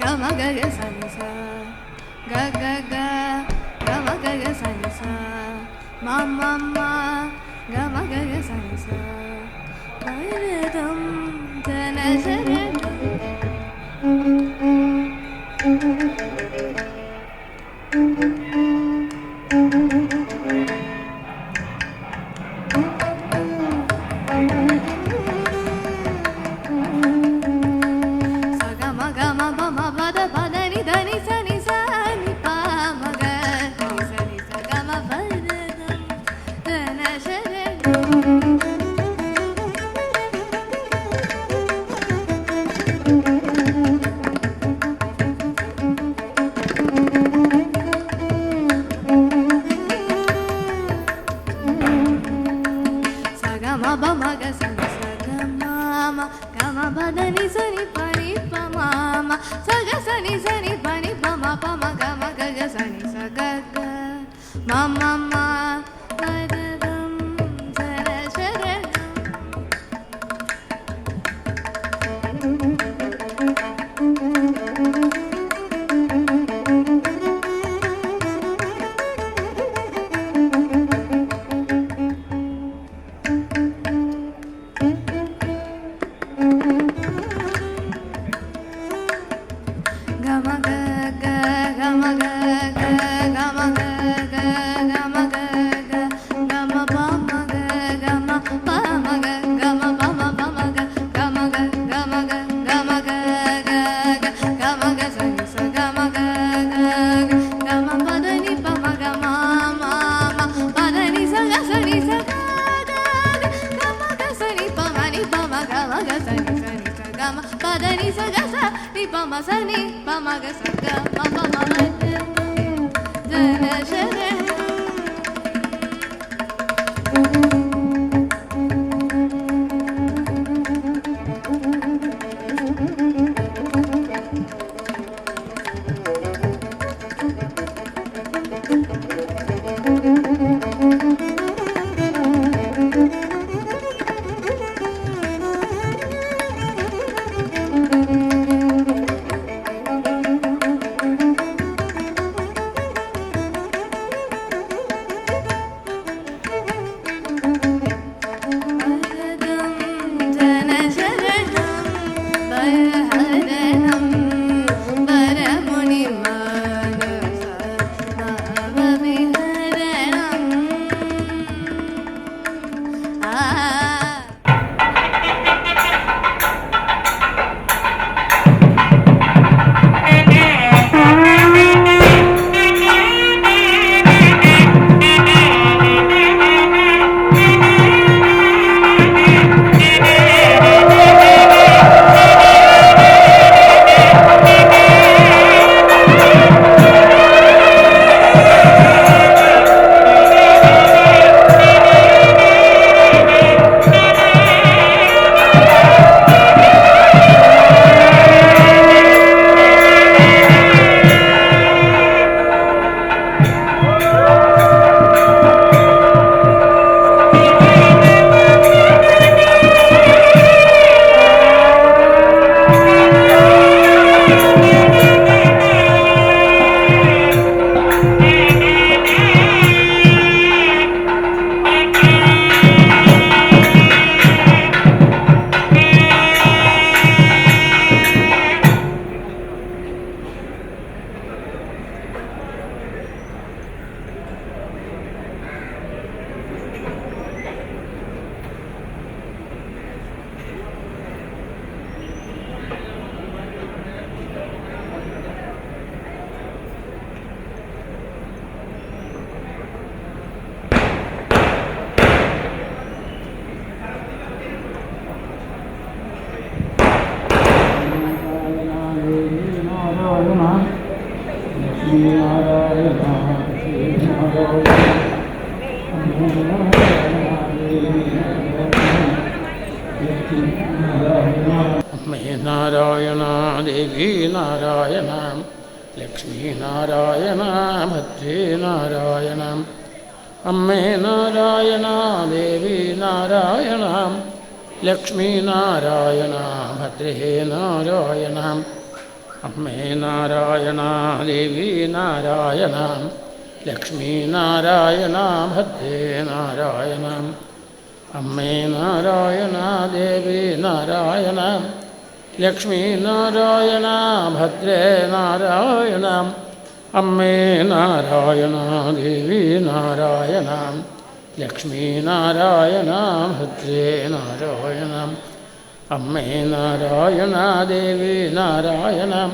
ga ma ga ga sa ni sa ga ga ga Mama Gamaga Sansa Paradam Tanasharam Sagama Gama Bama Bada Badani Dani Sani Sani Pamaga Sani Sagama Paradam Tanasharam Sagama Bamaga Sani Sagama Gama Badani Sani Pani Pamama Saga Sani Sani Pani Pama Pama Gama Gaga Sani Sagaga Mama Padadam Sarasharam Gama Gaga Gama Gaga Gama Gaga Gama Gaga Gama Pama Gama Pama Gama Pama Pama Gama Gama Gama Gaga Gama Gaga Sani Sagama Gaga Gama Padani Pama Gama Mama Padani Saga Sani Saga Gama Gaga Sani Pama Ni Pama Gama Gaga Sani Sani Sagama Padani Saga Sani Pama Sani Pama Gaga Saga Pama Mama Jana Shara Narayana Devi Narayana Lakshmi Narayana भद्रे नारायणा अम्मे नारायणा देवी नारायणा लक्ष्मी नारायणा भद्रे नारायणा अम्मे नारायणा देवी नारायणा ലക്ഷ്മീനാരായണ ഭദ്രേ നാരായണ. അമ്മേ നാരായണ ദേവി നാരായണ. ലക്ഷ്മീനാരായണ ഭദ്രേ നാരായണ. അമ്മേ നാരായണ ദേവി നാരായണ. ലക്ഷ്മീനാരായണ ഭദ്രേ നാരായണ. അമ്മേ നാരായണ ദേവി നാരായണ.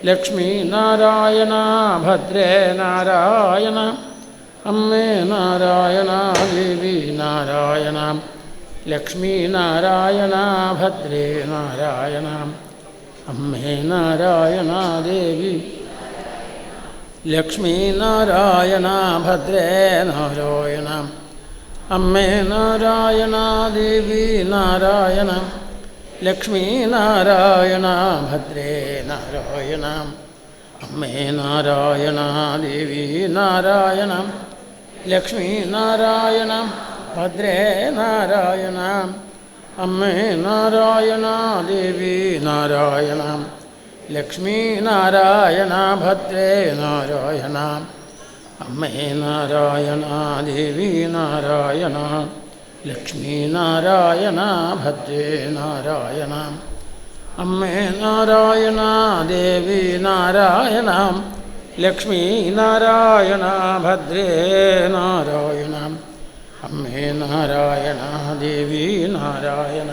ലക്ഷ്മീനാരായണ ഭദ്രേ നാരായണ. അമ്മേ നാരായണ ദേവി നാരായണ. ലക്ഷ്മീനാരായണ ഭദ്രേ നാരായണ. അമ്മേ നാരായണ ദേവി. ലക്ഷ്മീനാരായണ ഭദ്രേ നാരായണ. അമ്മേ നാരായണ ദേവി നാരായണ. ലക്ഷ്മീനാരായണ ഭദ്രേ നാരായണ. അമ്മേ നാരായണ ദേവി നാരായണ. ലക്ഷ്മീനാരായണ ഭദ്രേ നാരായണ. അമ്മേ നാരായണ ദേവി നാരായണ. ലക്ഷ്മീനാരായണ ഭദ്രേ നാരായണ. അമ്മേ നാരായണ ദേവി നാരായണ. ലക്ഷ്മീനാരായണ ഭദ്രേ നാരായണ. അമ്മേ നാരായണ ദേവി നാരായണ. ലക്ഷ്മീനാരായണ ഭദ്രേ നാരായണ. അമ്മേ നാരായണ ദേവി നാരായണ.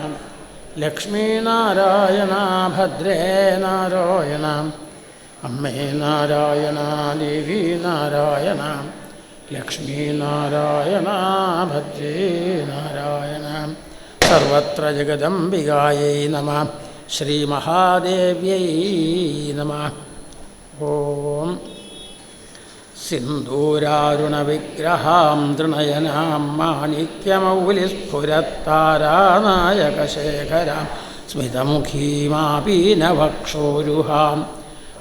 ലക്ഷ്മീനാരായണ ഭദ്രേ നാരായണ. അമ്മേ നാരായണ ദേവി നാരായണ. ലക്ഷ്മീനാരായണ ഭദ്രേ നാരായണ. സർവത്ര ജഗദംബികായൈ നമഃ. ശ്രീമഹാദേവ്യൈ നമഃ. ഓം സിന്ദൂരാരുണവിഗ്രഹാം തൃണയനാം മാണിക്യമൗലിസ്ഫുരത്താരാനായകശേഖരാം സ്മിതമുഖീമാപീനവക്ഷോരുഹാം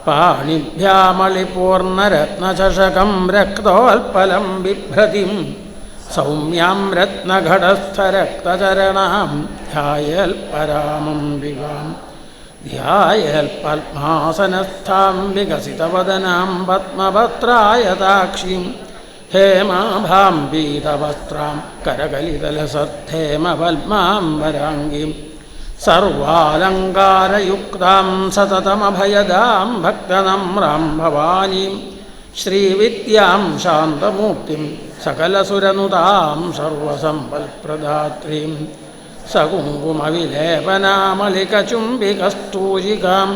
പാണിഭ്യാമളിപൂർണരത്നചഷകം രക്തോൽപലം ബിഭ്രതിം സൗമ്യാം രത്നഘടസ്ഥരക്തചരണാം ധ്യായേൽപരാമംബികാം. ധ്യായേൽപദ്മാസനസ്ഥാം വികസിതവദനാം പദ്മപത്രായതാക്ഷീം ഹേമാഭാം പീതവസ്ത്രാം കരകലിതലസദ്ധേമപത്മാംബരാംഗീം സർവാലങ്കാരയുക്താം സതതമഭയദാം ഭക്തനമ്രാം ഭവാനീം ശ്രീവിദ്യാം ശാന്തമൂർത്തിം സകലസുരനുതാം സർവസമ്പൽപ്രദാത്രീം സകുങ്കുമവിലേപനാമലികചുംബികസ്തൂരികാം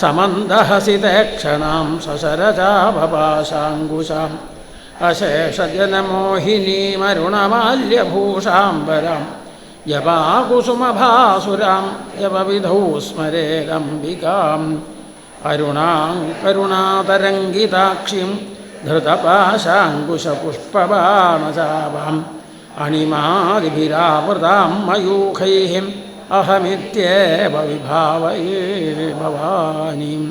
സമന്ദഹസിതേക്ഷണാം സശരചാഭപാശാങ്കുശാം അശേഷജനമോഹിനീമരുണമാല്യഭൂഷാംബരാം ജപാകുസുമഭാസുരാം ജപവിധൗ സ്മരേരംബികാം അരുണാം കരുണാതരംഗിതാക്ഷിം ധൃതപാശാങ്കുശപുഷ്പബാണചാപാം അണിമാദിഭിരാവൃതാം മയൂഖൈഃ അഹമിത്യേവ വിഭാവയേ ഭവാനീം.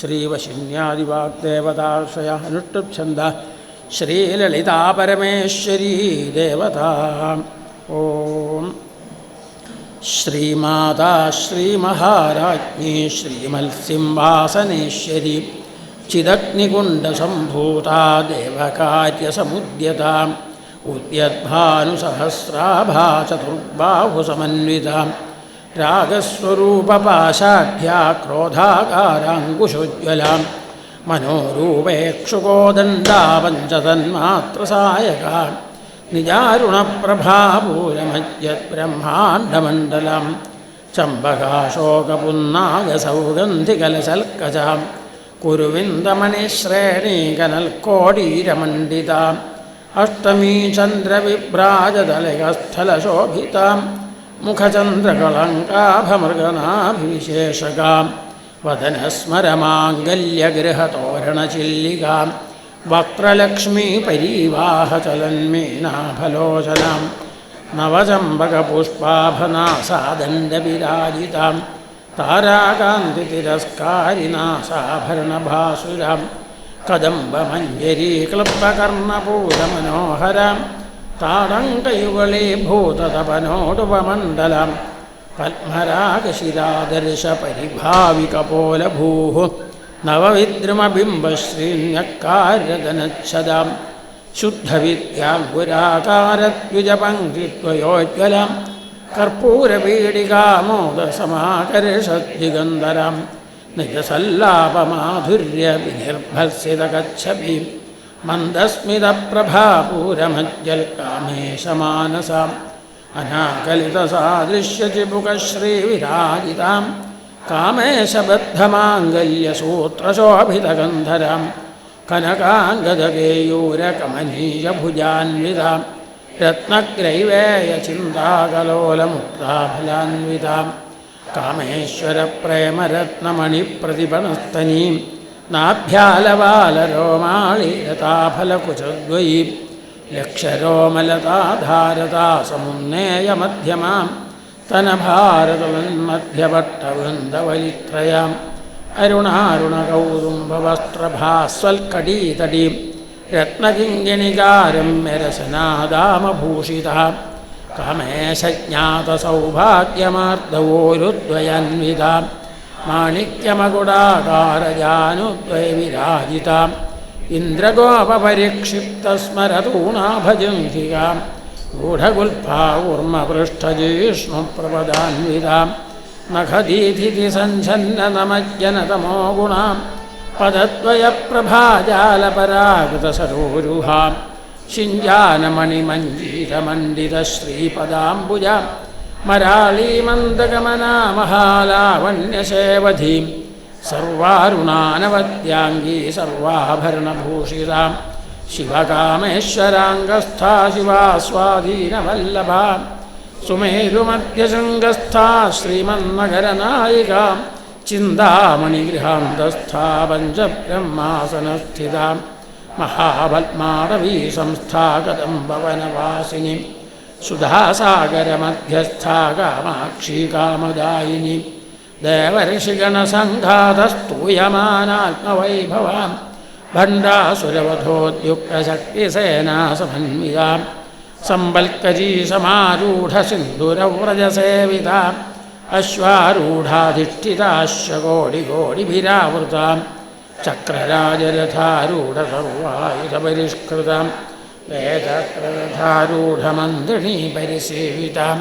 ശ്രീവശിന്യാദിവാഗ്ദേവതാശ്രയ അനുഷ്ഠുപ്ഛന്ദ ശ്രീലളിതാപരമേശ്വരീ ദേവതാ. ഓം ശ്രീമാതാ ശ്രീമഹാരാജ്ഞി ശ്രീമത്സിംഹാസനേശ്വരി ചിദഗ്നികുണ്ഡസംഭൂതാ ദേവകാര്യസമുദ്യതാ ഉദ്യദ്ഭാനുസഹസ്രാഭാ ചതുർബാഹുസമന്വിതാ രാഗസ്വരൂപപാശാഢ്യാ ക്രോധാകാരാങ്കുശോജ്വലാ മനോരൂപേക്ഷുകോദണ്ഡാ പഞ്ചതന്മാത്രസായകാ നിജാരുണപ്രഭാപൂരമജ്ജദ്ബ്രഹ്മാണ്ഡമണ്ഡലം ചമ്പകാശോകപുന്നാഗസൗഗന്ധികലശൽക്കജാം കുരുവിന്ദമണിശ്രേണീകനൽക്കോടീരമണ്ഡിതാം അഷ്ടമീ ചന്ദ്രവിഭ്രാജതലയസ്ഥലശോഭിതാം മുഖചന്ദ്രകളങ്കാഭമൃഗനാഭിവിശേഷകാം വദനസ്മരമാംഗല്യഗൃഹതോരണചില്ലികാം വക്രലക്ഷ്മീപരീവാഹചലന്മീനാഫലോചനാം നവചമ്പകപുഷ്പാഭനാസാദണ്ഡവിരാജിതാം താരാകാന്തിതിരസ്കാരിനാസാഭരണഭാസുരാം കദംബമഞ്ജരീക്ലബ്ധകർണപൂരമനോഹരാം താടങ്കയുഗളീഭൂതതപനോടുപമണ്ഡലം പത്മരാഗശിരാദർശപരിഭാവികപോലഭൂः നവവിദ്രുമബിംബശ്രീന്യക്കാരഗനച്ഛദാം ശുദ്ധവിദ്യാങ്കുരാകാരദ്വിജപങ്ക്തിത്വയോജ്വലാം കർപ്പൂരപീഡികാമോദസമാകർഷദ്ദിഗന്ധരാം നിജസല്ലാപമാധുര്യവിനിർഭർസിതകച്ഛപീം മന്ദസ്മിതപ്രഭാപൂരമജ്ജൽകാമേശമാനസാം അനാകലിതസാദൃശ്യചിബുകശ്രീവിരാജിതാം കാമേശബദ്ധമാംഗല്യസൂത്രശോഭിതഗന്ധരാം കനകാംഗദകേയൂരകമനീയഭുജാന്വിതാം രത്നഗ്രൈവേയചിന്താകലോലമുക്താഫലാന്വിതാം കാമേശ്വരപ്രേമരത്നമണിപ്രതിപണസ്തനീം നാഭ്യാലവാലരോമാളിരതാഫലകുചദ്വയീം ലക്ഷരോമലതാധാരതാസമുന്നേയമധ്യമാം തനഭാരതമന്മധ്യവട്ടവൃന്ദവലിത്രയാം അരുണാരുണകൗതുംബവസ്ത്രഭാസ്വൽക്കടീതടീം രത്നകിങ്കിണികാരമ്യരസനാദാമഭൂഷിതാം കാമേശജ്ഞാതസൗഭാഗ്യമാർദ്ദവോരുദ്വയന്വിതാം മാണിക്യമകുടാകാരജാനുദ്വയവിരാജിതാം ഇന്ദ്രഗോപപരിക്ഷിപ്തസ്മരതൂണാഭജംഘികാം ഗൂഢഗുൽഫാകൂർമ്മപൃഷ്ഠജിഷ്ണുപ്രപദാന്വിതാം നഖദീധിതിസഞ്ഛന്നനമജ്ജനതമോ ഗുണാം പദദ്വയപ്രഭാജാലപരാകൃതസരോരുഹാം ശിഞ്ചാനമണിമഞ്ജീരമണ്ഡിതശ്രീപദാംബുജാം മരാളീമന്ദഗമനാമഹാലാവണ്യസേവധീം സർവാരുണാനവദ്യാംഗീ സർവാഭരണഭൂഷിതാം ശിവകാമേശ്വരാംഗസ്ഥാ ശിവാസ്വാധീനവല്ലഭാം സുമേരുമധ്യശൃംഗസ്ഥാ ശ്രീമന്മകരനായികാം ചിന്താമണിഗൃഹാന്തസ്ഥാ പഞ്ചബ്രഹ്മാസനസ്ഥിതാം മഹാപത്മാടവീ സംസ്ഥാ കദംബവനവാസിനിം സുധാസാഗരമധ്യസ്ഥാ കാമാക്ഷി കാമദായിനി ദേവർഷിഗണസംഘാതസ്തൂയമാനാത്മവൈഭവാം ഭണ്ഡാസുരവധോദ്യുക്തശക്തിസേനാസമന്വിതാം സമ്പൽക്കരീ സമാരൂഢസിന്ധുരവ്രജസേവിതാം അശ്വാരൂഢാധിഷ്ഠിതാശ്വകോടികോടിഭിരാവൃതാം ചക്രരാജരഥാരൂഢസർവായുധപരിഷ്കൃതാം വേദക്രരഥാരൂഢമന്ത്രിണീ പരിസേവിതാം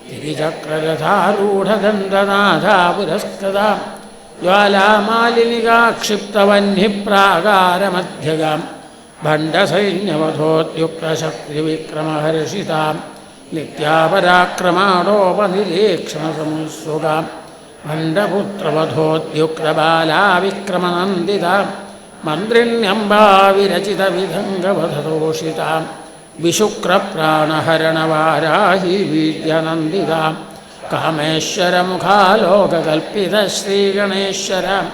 ഗിരിചക്രരഥാരൂഢദണ്ഡനാഥാപുരസ്കൃതാം ജ്വാലാമാലിനികാക്ഷിപ്തവഹ്നിപ്രാകാരമധ്യഗാം ഭണ്ഡസൈന്യവധോദ്യുക്തശക്തിവിക്രമഹർഷിതാം നിത്യാപരാക്രമാണോപനിരീക്ഷണസമുത്സുകാം ഭണ്ഡപുത്രവധോദ്യുക്തബാലാവിക്രമനന്ദിതാം മന്ത്രിണ്യംബാവിരചിതവിധംഗവധതോഷിതാം വിശുക്രപ്രാണഹരണവാരാഹി വീര്യനന്ദിതാം കാമേശ്വരമുഖാലോകകൽപ്പിതശ്രീഗണേശ്വരാം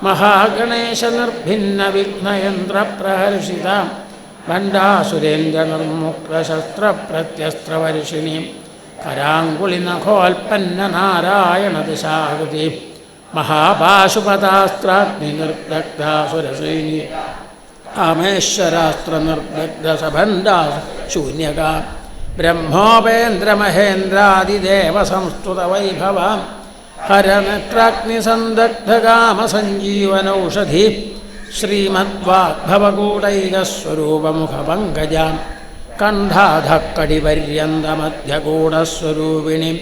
മഹാഗണേശനിർഭിന്നവിഘ്നയന്ത്രപ്രഹർഷിതാം ഭണ്ഡാസുരേന്ദ്രനിർമുക്തശസ്ത്രപ്രത്യസ്ത്രവർഷിണീം കരാങ്കുളിനഖോൽപ്പന്നനാരായണദിശാകൃതി മഹാപാശുപതാസ്ത്രാഗ്നിനിർദഗ്ധാസുരസൈനി കാമേശ്വരാസ്ത്രനിർദഗ്ധസഭണ്ഡാശൂന്യകാം ബ്രഹ്മോപേന്ദ്രമഹേന്ദ്രാദിദേവസംസ്തുതവൈഭവാം ഹരനക്രാഗ്നിസന്ദഗ്ധകാമസഞ്ജീവനൌഷധി ശ്രീമദ്വാഗ്ഭവകൂടൈകസ്വരൂപമുഖപങ്കജാം കണ്ഠാധക്കടിപര്യന്തമധ്യകൂടസ്വരൂപിണീം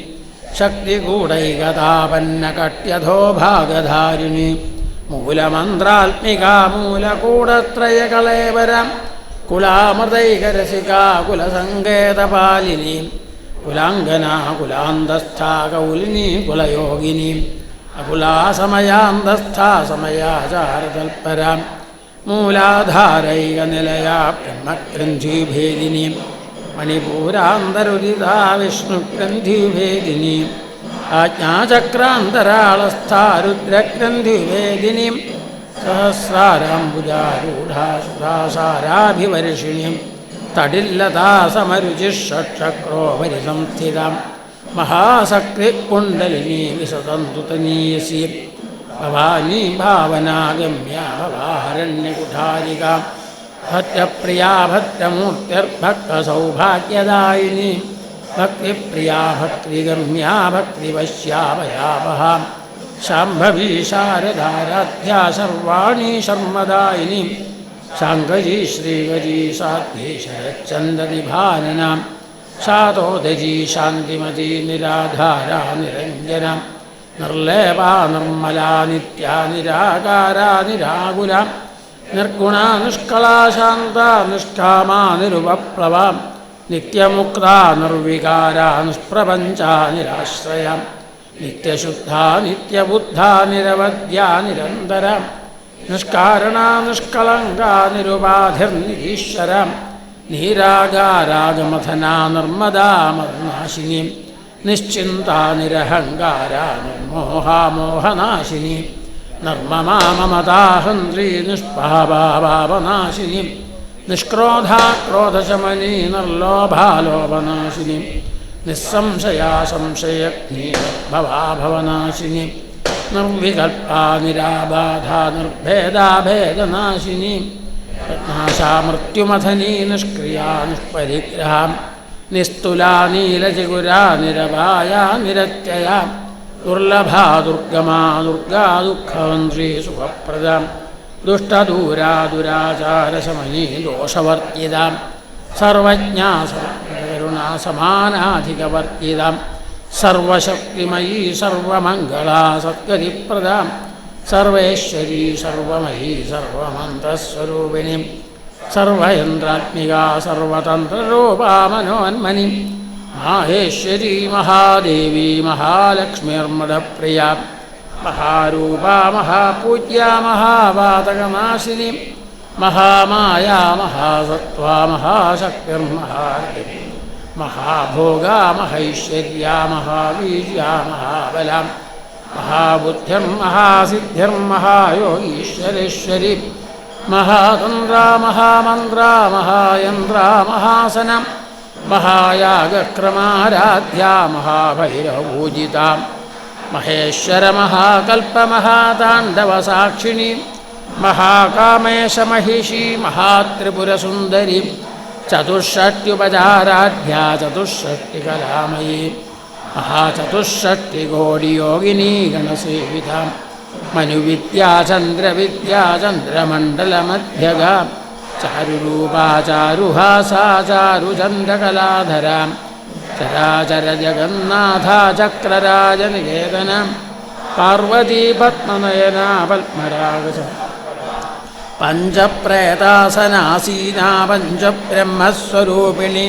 ശക്തികൂടൈകതാപന്നകട്യധോഭാഗധാരിണി മൂലമന്ത്രാത്മികാമൂലകൂടത്രയകളേവരം കുലാമൃതൈകരസികാ കുലസങ്കേതപാലിനി കുലാംഗനാ കുലാന്തസ്ഥാ കൗലിനി കുലയോഗിനി അകുലാസമയാന്തസ്ഥാ സമയാചാരതൽപരാം മൂലാധാരൈകനിലയാ ബ്രഹ്മഗ്രന്ഥിഭേദിനി മണിപൂരാന്തരുദിതാ വിഷ്ണുഗ്രന്ഥിഭേദിനി ആജ്ഞാചക്രാന്തരാളസ്ഥാ രുദ്രഗ്രന്ഥിഭേദിനി സഹസ്രാരാംബുജാരൂഢാ സുധാസാരാഭിവർഷിണീം തടില്ലതാ സമരുചിഷക്ഷക്രോപരി സംസ്ഥിതാം മഹാസക്തികുണ്ടലിനി വിശതന്തുതനീയസി ഭവാനി ഭാവനാഗമ്യാ ഭവാരണ്യകുഠാരികാം ഭദ്രപ്രിയാ ഭദ്രമൂർത്തിർഭക്തസൗഭാഗ്യദായിനി ഭക്തിപ്രിയാ ഭക്തിഗമ്യാ ഭക്തിവശ്യാ ഭയാവഹാം शाम्भवी शारदाराध्या सर्वाणी शर्मदायिनी शाङ्गजी श्रीगजी साध्वी शरच्चन्द्रनिभाननां शातोदजी शान्तिमती निराधारा निरञ्जना निर्लेपा निर्मला नित्या निराकारा निराकुला निर्गुणा निष्कला शान्ता निष्कामा निरुपप्लवा नित्यमुक्ता निर्विकारा निष्प्रपञ्चा निराश्रया नित्यशुद्धा नित्यबुद्धा निरवद्या निरन्तरा निष्कारणा निष्कलङ्का निरुपाधिर्निरीश्वरा निरागारागमथना नर्मदा मदनाशिनी निश्चिन्ता निरहङ्कारा निर्मोहा मोहनाशिनी निर्ममा ममता हन्त्री निष्पापापापनाशिनी निष्क्रोधा क्रोधशमनी निर्लोभा लोभनाशिनी निस्संशया संशयग्नी भवाभवनाशिनी निर्विकल्पा निराबाधा निर्भेदा भेदनाशिनी नाशा मृत्युमथनी निष्क्रिया निष्परिग्रहा निस्तुला नीलचिगुरा निरभाया निरत्यया दुर्लभा दुर्गमा दुर्गा दुःखहन्त्री सुखप्रदा दुष्टदूरा दुराचारशमनी दोषवर्तिदा सर्वज्ञा सर्वकरुणा समानाधिकवर्तिदा सर्वशक्तिमयी सर्वमङ्गला सद्गतिप्रदा सर्वेश्वरी सर्वमयी सर्वमन्त्रस्वरूपिणी सर्वयन्त्रात्मिका सर्वतन्त्ररूपा मनोन्मनी माहेश्वरी महादेवी महालक्ष्मीर्मदप्रिया महारूपा महापूज्या महावातकनाशिनी महामाया महासत्त्वा महाशक्तिर्महादेवी महाभोगा महैश्वर्या महावीर्या महाबला महाबुद्धिर्महासिद्धिर्महायोगीश्वरेश्वरी महातन्द्रा महामन्त्रा महायन्द्रा महासना महायागक्रमाराध्या महाभैरवपूजिता महेश्वर महाकल्पमहाताण्डवसाक्षिणी महाकामेशमहिषी महात्रिपुरसुन्दरी चतुष्षष्ट्युपचाराध्या चतुष्षष्टिकलामयी महाचतुष्षष्टिकोटियोगिनी गणसेविता मनुविद्या चन्द्रविद्या चन्द्रमण्डलमध्यगा चारुरूपा चारुहासा चारुचन्द्रकलाधरा चराचरजगन्नाथा चक्रराजनिकेतना पार्वती पद्मनयना पद्मरागस पञ्चप्रेतासनासीना पञ्चब्रह्मस्वरूपिणी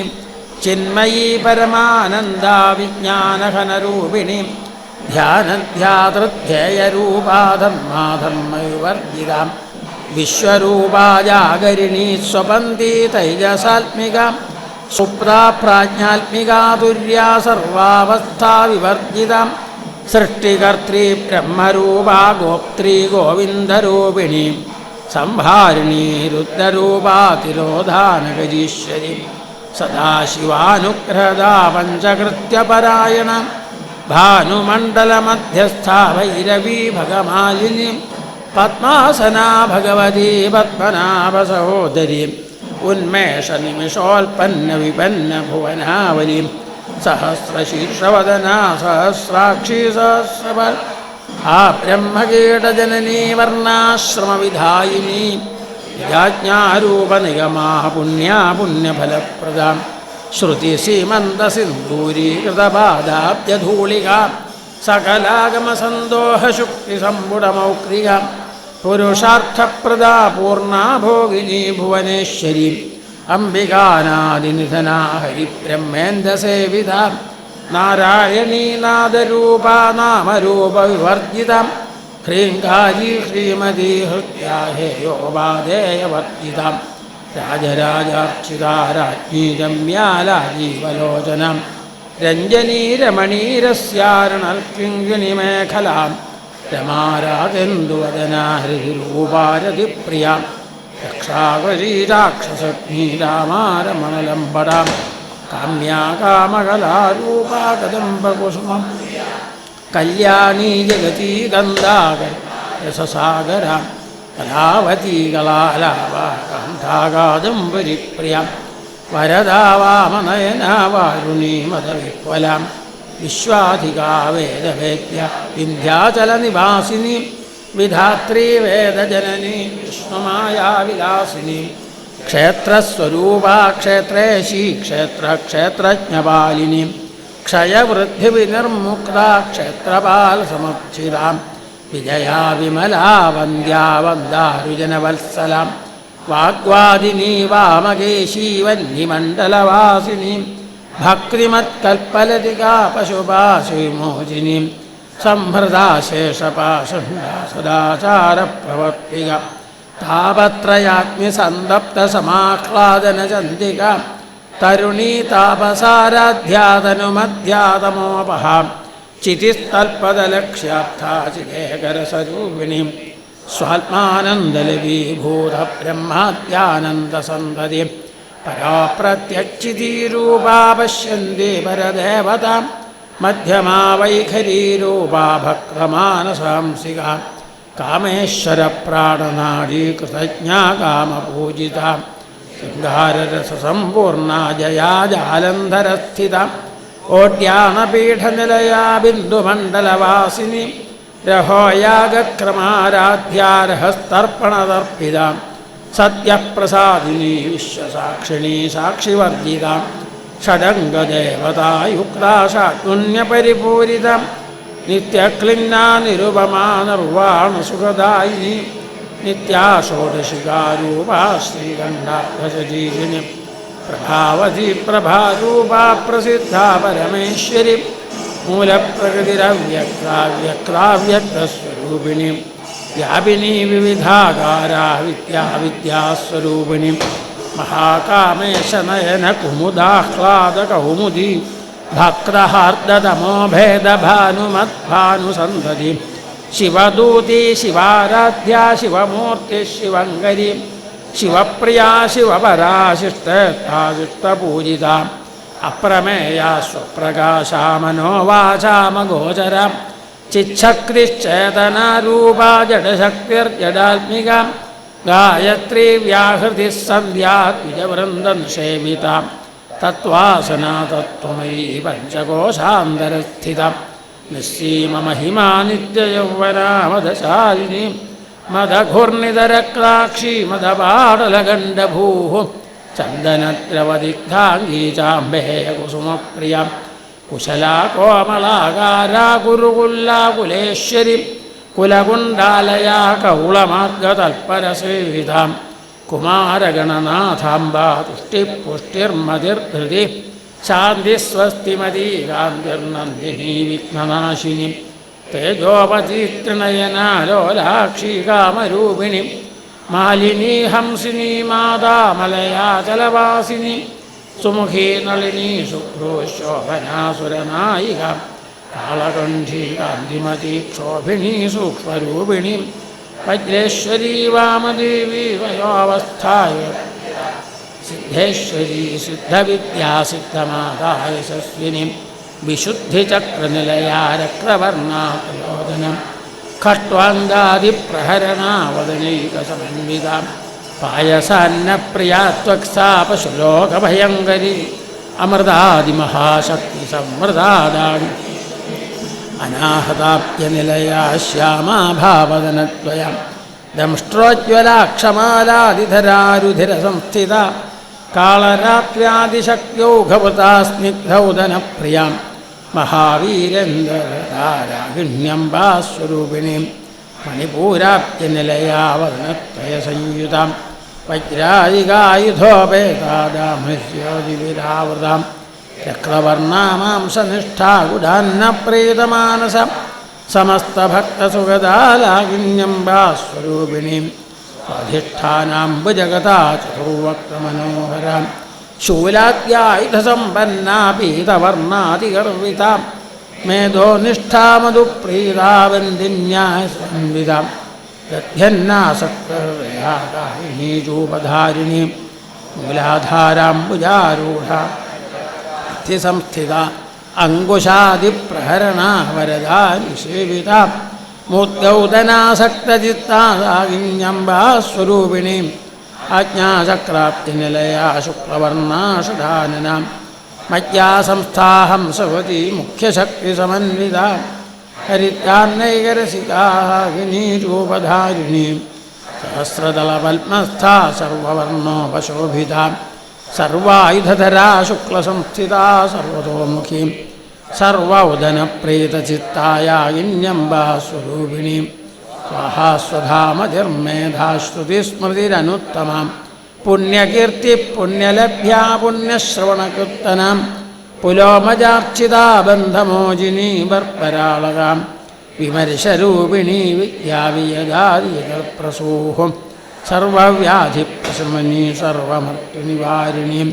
चिन्मयी परमानन्दा विज्ञानघनरूपिणी ध्यानध्यातृध्येयरूपा धर्मा धर्मविवर्जिता विश्वरूपा जागरिणी स्वपन्ती तैजसात्मिका सुप्ता प्राज्ञात्मिका तुर्या सर्वावस्था विवर्जिता सृष्टिकर्त्री ब्रह्मरूपा गोप्त्री गोविन्दरूपिणी संहारिणी रुद्ररूपा तिरोधानगजीश्वरी सदाशिवानुग्रहदा पञ्चकृत्यपरायणा भानुमण्डलमध्यस्था भैरवी भगमालिनी पद्मासना भगवती पद्मनाभसहोदरी उन्मेषनिमिषोल्पन्नविपन्नभुवनावली सहस्रशीर्षवदना सहस्राक्षी सहस्रबल ब्रह्मकीटजननी वर्णाश्रमविधायिनी याज्ञारूपनिगमा पुण्या पुण्यफलप्रदा श्रुतिसीमन्तसिन्दूरीकृतपादाब्जधूलिका सकलागमसन्दोहशुक्तिसम्बुडमौक्रिका पुरुषार्थप्रदा पूर्णा भोगिनी भुवनेश्वरी अम्बिकानादिनिधना हरिब्रह्मेन्द्रसेविता नारायणी नादरूपा नामरूपविवर्जिता ह्रीङ्कारी श्रीमती हृत्या हेयोपादेयवर्जिता राजराजार्चिता राज्ञी रम्या लाजीवलोचना रञ्जनी रमणीरस्यारणल्किङ्गिणिमेखला रमाराजेन्दुवदना हृदिरूपारतिप्रिया रक्षाकरी राक्षसग्नी रामारमणलम्बरा काम्या कामकलारूपा कदम्बकुसुमं कल्याणी जगती गन्धाकरसागरा कलावती कलालापा कान्ताकादम्बरिप्रिया वरदा वामनयना वारुणी मदविह्वला വിശ്വാധികാ വേദവേദ്യ വിന്ധ്യാചലനിവാസിനി വിധാത്രീ വേദജനനി വിഷ്ണുമായാവിലാസിനി ക്ഷേത്രസ്വരൂപാ ക്ഷേത്രേശി ക്ഷേത്രജ്ഞപാലിനി ക്ഷയവൃദ്ധിവിനിർമുക്ത ക്ഷേത്രപാലസമുച്ചിത വിജയാ വിമലാ വന്ദ്യാ വന്ദാരുജനവത്സലാം വാഗ്വാദിനി വാമകേശീ വന്യമണ്ഡലവാസിനി ഭക്തിമത്കൽപ്പലതികാ പശുപാശുവിമോചിനി സംഹൃതാ ശേഷപാഷണ്ഡാ സദാചാരപ്രവർത്തിക താപത്രയാഗ്നിസന്തപ്തസമാഹ്ലാദനചന്ദ്രിക തരുണീ താപസാരാധ്യാതനുമധ്യാതമോപഹാം ചിതിസ്തൽപദലക്ഷ്യാർത്ഥ ചിദേകരസ്വരൂപിണീ സ്വാത്മാനന്ദലവീഭൂത ബ്രഹ്മാദ്യാനന്ദസന്തതി പരാപ്രത്യച്ചിതീരൂപാ പശ്യന്തി പരദേവതാം മധ്യമാ വൈഖരീരൂപാ ഭക്തമാനസാംസിക കാമേശ്വരപ്രാണനാഡീകൃതജ്ഞാ കാമപൂജിത ശൃംഗാരരസസമ്പൂർണ ജയാ ജാലന്ധരസ്ഥിത ഓഡ്യാനപീഠനിലയാ ബിന്ദുമണ്ഡലവാസിനി രഹോയാഗക്രമാരാധ്യാരഹസ്തർപ്പണതർപ്പിത സത്യപ്രസാദിനി വിശ്വസാക്ഷിണീ സാക്ഷിവർജിത ഷഡംഗദേവതായുക്താ ഷാട്ഗുണ്യപരിപൂരിത നിത്യക്ലിന്നാ നിരുപമാ നിർവാണസുഖദായിനി നിത്യാ ഷോഡശികാരൂപാ ശ്രീകണ്ഠാഭജീവിനി പ്രഭാവതി പ്രഭാരൂപാ പ്രസിദ്ധാ പരമേശ്വരി മൂലപ്രകൃതിരവ്യക്താവ്യക്തസ്വരൂപിണി വ്യാപിനി വിവിധാകാരാ വിദ്യാസ്വരൂപിണി മഹാകാമേശനയന കുമുദാഹ്ലാദകൗമുദി ഭക്തഹാർദതമോ ഭേദഭാനുമദ്ഭാനുസന്തതി ശിവദൂതി ശിവാരാധ്യ ശിവമൂർത്തി ശിവങ്കരി ശിവപ്രിയാ ശിവപരാശിഷ്ടപൂജിത അപ്രമേയാ സ്വപ്രകാശാ മനോവാചാമഗോചര ചിച്ഛക്തിശ്ചേതനാരൂപാ ജഡശക്തിർജഡാത്മിക ഗായത്രീ വ്യാഹൃതി സന്ധ്യാ ദ്വിജവൃന്ദം സേവിത തത്വാസനാ തത്വമയീ പഞ്ചകോശാന്തരസ്ഥിത നിസ്സീമമഹിമാ നിത്യയൗവനാ മദശാലിനി മദഘൂർണിതരക്താക്ഷി മദപാടലഗണ്ഡഭൂഃ ചന്ദനദ്രവദിഗ്ധാംഗീ ചാമ്പേയ കുസുമപ്രിയ കുശലാ കോമളാകാരാ കുരുകുല്ലാകുലേശ്വരി കുലകുണ്ഡാലയാ കൗളമാർഗതൽപരസേവിതാം കുമാരഗണനാഥാംബാ തുഷ്ടിപുഷ്ടിർമതിർധൃതി ശാന്തിസ്വസ്തിമതീ കാന്തിർനന്ദിനീ വിഘ്നനാശിനി തേജോപതി ത്രിനയനാ ലോലാക്ഷി കാമരൂപിണി മാലിനീ ഹംസിനി മാതാ മലയാചലവാസിനി സുമുഖീ നളിനീ ശുഭ്രശോഭനാസുരനായിക കാളകണ്ഠീ കാന്തിമതി ക്ഷോഭിണീ സൂക്ഷ്മരൂപിണി വജ്രേശ്വരീ വാമദേവീ വയോവസ്ഥായ സിദ്ധേശ്വരീ സിദ്ധവിദ്യാ സിദ്ധമാതാ യശസ്വിനി വിശുദ്ധിചക്രനിലയാ രക്തവർണാ പ്രലോദനം ഖട്വാംഗാദിപ്രഹരണാവദനൈകസമന്വിത പായസാന്നപ്രിയാ ത്വക്സാ പശുലോകഭയങ്കരി അമൃതാദിമഹാശക്തി സംവൃതാദാനി അനാഹതാപ്യനിലയാ ശ്യാമാ ഭാവദനദ്വയം ദംഷ്ട്രോജ്വലാക്ഷമാലാദിധരാരുധിരസംസ്ഥിത കാളരാത്ര്യാദിശക്യൗഘവതാ സ്നിഗ്ധൗദനപ്രിയാം മഹാവീരേന്ദ്രധാരാഹിണ്യംബാസ്വരൂപിണീം മണിപൂരാപ്യനിലയാ വർണ്ണത്രയസംയുതാം വജ്രായികായുധോപേതാദാമഹ്യോതിവിരാവൃതാം ചക്രവർണാമാംസനിഷ്ഠാ ഗുഡാന്നപ്രീതമാനസ സമസ്തഭക്തസുഗതാലാകിന്യംബാസ്വരൂപിണീം സ്വാധിഷ്ഠാനാംബുജഗതാ ചതുർവക്രമനോഹരാം ശൂലാദ്യായുധസമ്പന്നാ പീതവർണാതിഗർവിതാം മേധോനിഷ്ഠാമധുപ്രീതാ വന്ദിന്യാസംവിതാം ദധ്യന്നാസക്തയാകാരിണീചൂപധാരിണീം മൂലാധാരാംബുജാരൂഢ സംസ്ഥിത അങ്കുശാദിപ്രഹരണാ വരദാ നിഷേവിത മൂർധൗദനാസക്തചിത്താകിന്യംബാസ്വരൂപിണീം ആജ്ഞാചക്രാപ്തിനിലയാ ശുക്ലവർണാഷധാനനാം മജ്ജാസംസ്ഥാഹം സവതി മുഖ്യശക്തിസമന്വിതാ ഹരിത്യാന്നൈകരസികാഹിനീരൂപധാരിണീം സഹസ്രദളപത്മസ്ഥാ സർവവർണോപശോഭിതാം സർവായുധധരാ ശുക്ലസംസ്ഥിതാ സർവതോമുഖീം സർവൗദനപ്രീതചിത്തായായിന്യംബാസ്വരൂപിണീം സ്വാഹാസ്വധാമതിർമേധാശ്രുതിസ്മൃതിരനുത്തമാം പുണ്യകീർത്തിപുണ്യലഭ്യാ പുണ്യശ്രവണകീർത്തനാം പുലോമജാർച്ചിതാബന്ധമോചിനീ ബർപ്പരാളകാം വിമർശരൂപിണീ വിദ്യാവിയദാദിയകൽപ്രസൂഹം സർവവ്യാധിപ്രശമനീ സർവമർത്തുനിവാരിണീം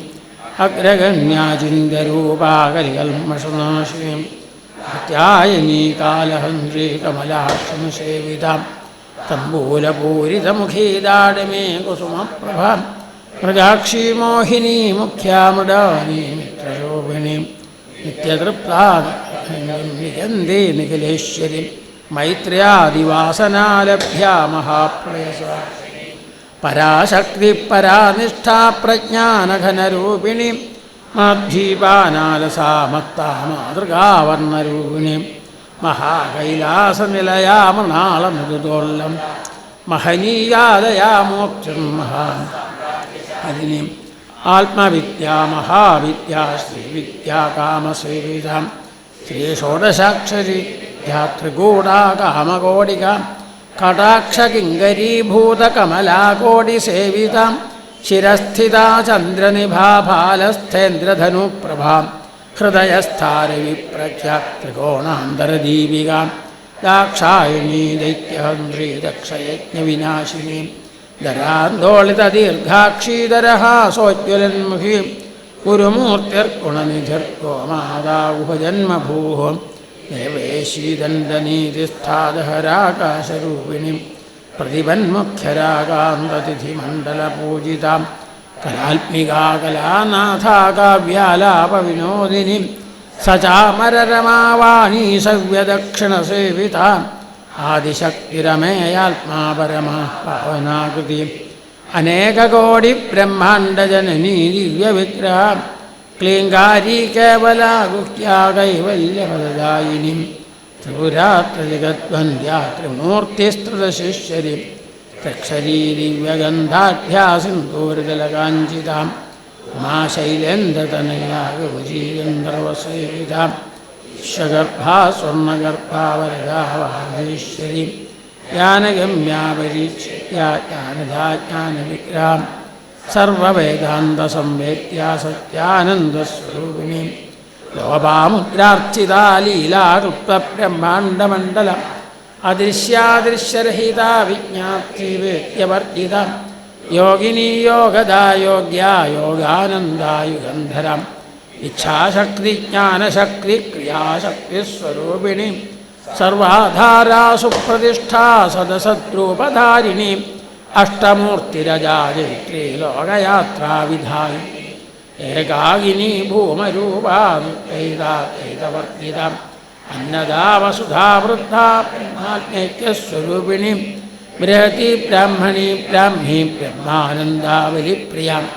അഗ്രഗണ്യാചിന്യരൂപാകലികൽമഷനാശിനീം കാത്യായനീ കാലഹന്ത്രീ കമലാക്ഷമസേവിതാം തമ്പൂലപൂരിതമുഖീദാടമേ കുസുമപ്രഭാം മൃഗാക്ഷീ മോഹിനീ മുഖ്യാമൃഡാനീ മിത്രശോഭിനീം നിത്യതൃപ്താനന്ദേ നിഖിലേശ്വരീം മൈത്ര്യാദിവാസനാലഭ്യാ മഹാപ്രയസ പരാശക്തി പരാനിഷ്ഠാ പ്രജ്ഞാനഘനരൂപിണീം മാധ്വീപാനാലസാ മത്താ മാതൃകാവർണ്ണരൂപിണീം മഹാകൈലാസനിലയാ മൃണാളമൃദുദോല്ലം മഹനീയാദയാ മോക്ഷം മഹാനിം ആത്മവിദ്യാ മഹാവിദ്യാ ശ്രീവിദ്യാ കാമസേവിതാം ശ്രീഷോഡശാക്ഷരി ത്രികൂടാ കാമകോടിക കടാക്ഷകിങ്കരീഭൂതകമലാകോടിസേവിതാം ശിരസ്ഥിതാ ചന്ദ്രനിഭാ ഭാലസ്ഥേന്ദ്രധനുപ്രഭാം ഹൃദയസ്ഥാരവിപ്രഖ്യ ത്രികോണാന്തരദീപികാം ദാക്ഷായണീ ദൈത്യഹന്ത്രീ ദക്ഷയജ്ഞവിനാശിനീം ദരാന്തോളിതദീർഘാക്ഷീധരഹാസോജ്വലന്മുഖീം ഗുരുമൂർത്തിർഗുണനിധിർഗോ മാതാവുഹജന്മഭൂഃ ദേവേശീദണ്ഡനീതിസ്ഥാദഹരാകാശരൂപിണീം പ്രതിപന്മുഖ്യരാകാന്തതിഥിമണ്ഡലപൂജിതാം കലാത്മികാ കലാനാഥാ കാവ്യാലാപവിനോദിനീം സചാമരരമാവാണീ സവ്യദക്ഷിണസേവിതാം ആദിശക്തിരമേയാത്മാ പരമാ പാവനാകൃതിം അനേകകോടി ബ്രഹ്മാണ്ഡജനനീ ദിവ്യവിഗ്രഹാം ക്ലീങ്കാരീ കേവലാ ഗുഹ്യാ കൈവല്യപദദായിനീം ത്രിപുരാത്രജഗദ്വന്ദ്യാ ത്രിമൂർത്തിസ്ത്രിതശിഷ്യരീം ത്രക്ഷരീ ദിവ്യഗന്ധാഢ്യാ സിന്ദൂരജലകാഞ്ചിതാം മാ ശൈലേന്ദ്രതനയാ ഗൗരീന്ദ്രവസേവിതാം വിശ്വഗർഭാ സ്വർണ്ണഗർഭാ വരദാ വാഗീശ്വരീം ജ്ഞാനഗമ്യാ പരീക്ഷ്യാ ജ്ഞാനദാ ജ്ഞാനവിഗ്രാം സർവവേദാന്തസംവേദ്യാ സത്യാനന്ദസ്വരൂപിണീം ലോപാമുദ്രാർച്ചിതാ ലീലാകൃപ്തബ്രഹ്മാണ്ഡമണ്ഡലം അദൃശ്യാദൃശ്യരഹിതാ വിജ്ഞാപ്തിവേദ്യവർജിതാം യോഗിനീ യോഗദാ യോഗ്യാ യോഗാനന്ദായുഗന്ധരം ഇച്ഛാശക്തി ജ്ഞാനശക്തി ക്രിയാശക്തിസ്വരൂപിണീം സർവാധാരാ സുപ്രതിഷ്ഠാ സദസദ്രൂപധാരിണീം അഷ്ടമൂർത്തിരജാജൈത്രീ ലോകയാത്രാവിധായി ഏകാകിനീ ഭൂമരൂപാമുദ്ധൈതാവർജിതാം അന്നദാ വസുധാ വൃദ്ധാ ബ്രഹ്മാത്മൈക്യസ്വരൂപിണീം ബൃഹതി ബ്രാഹ്മണീ ബ്രാഹ്മീ ബ്രഹ്മാനന്ദാവലിപ്രിയാം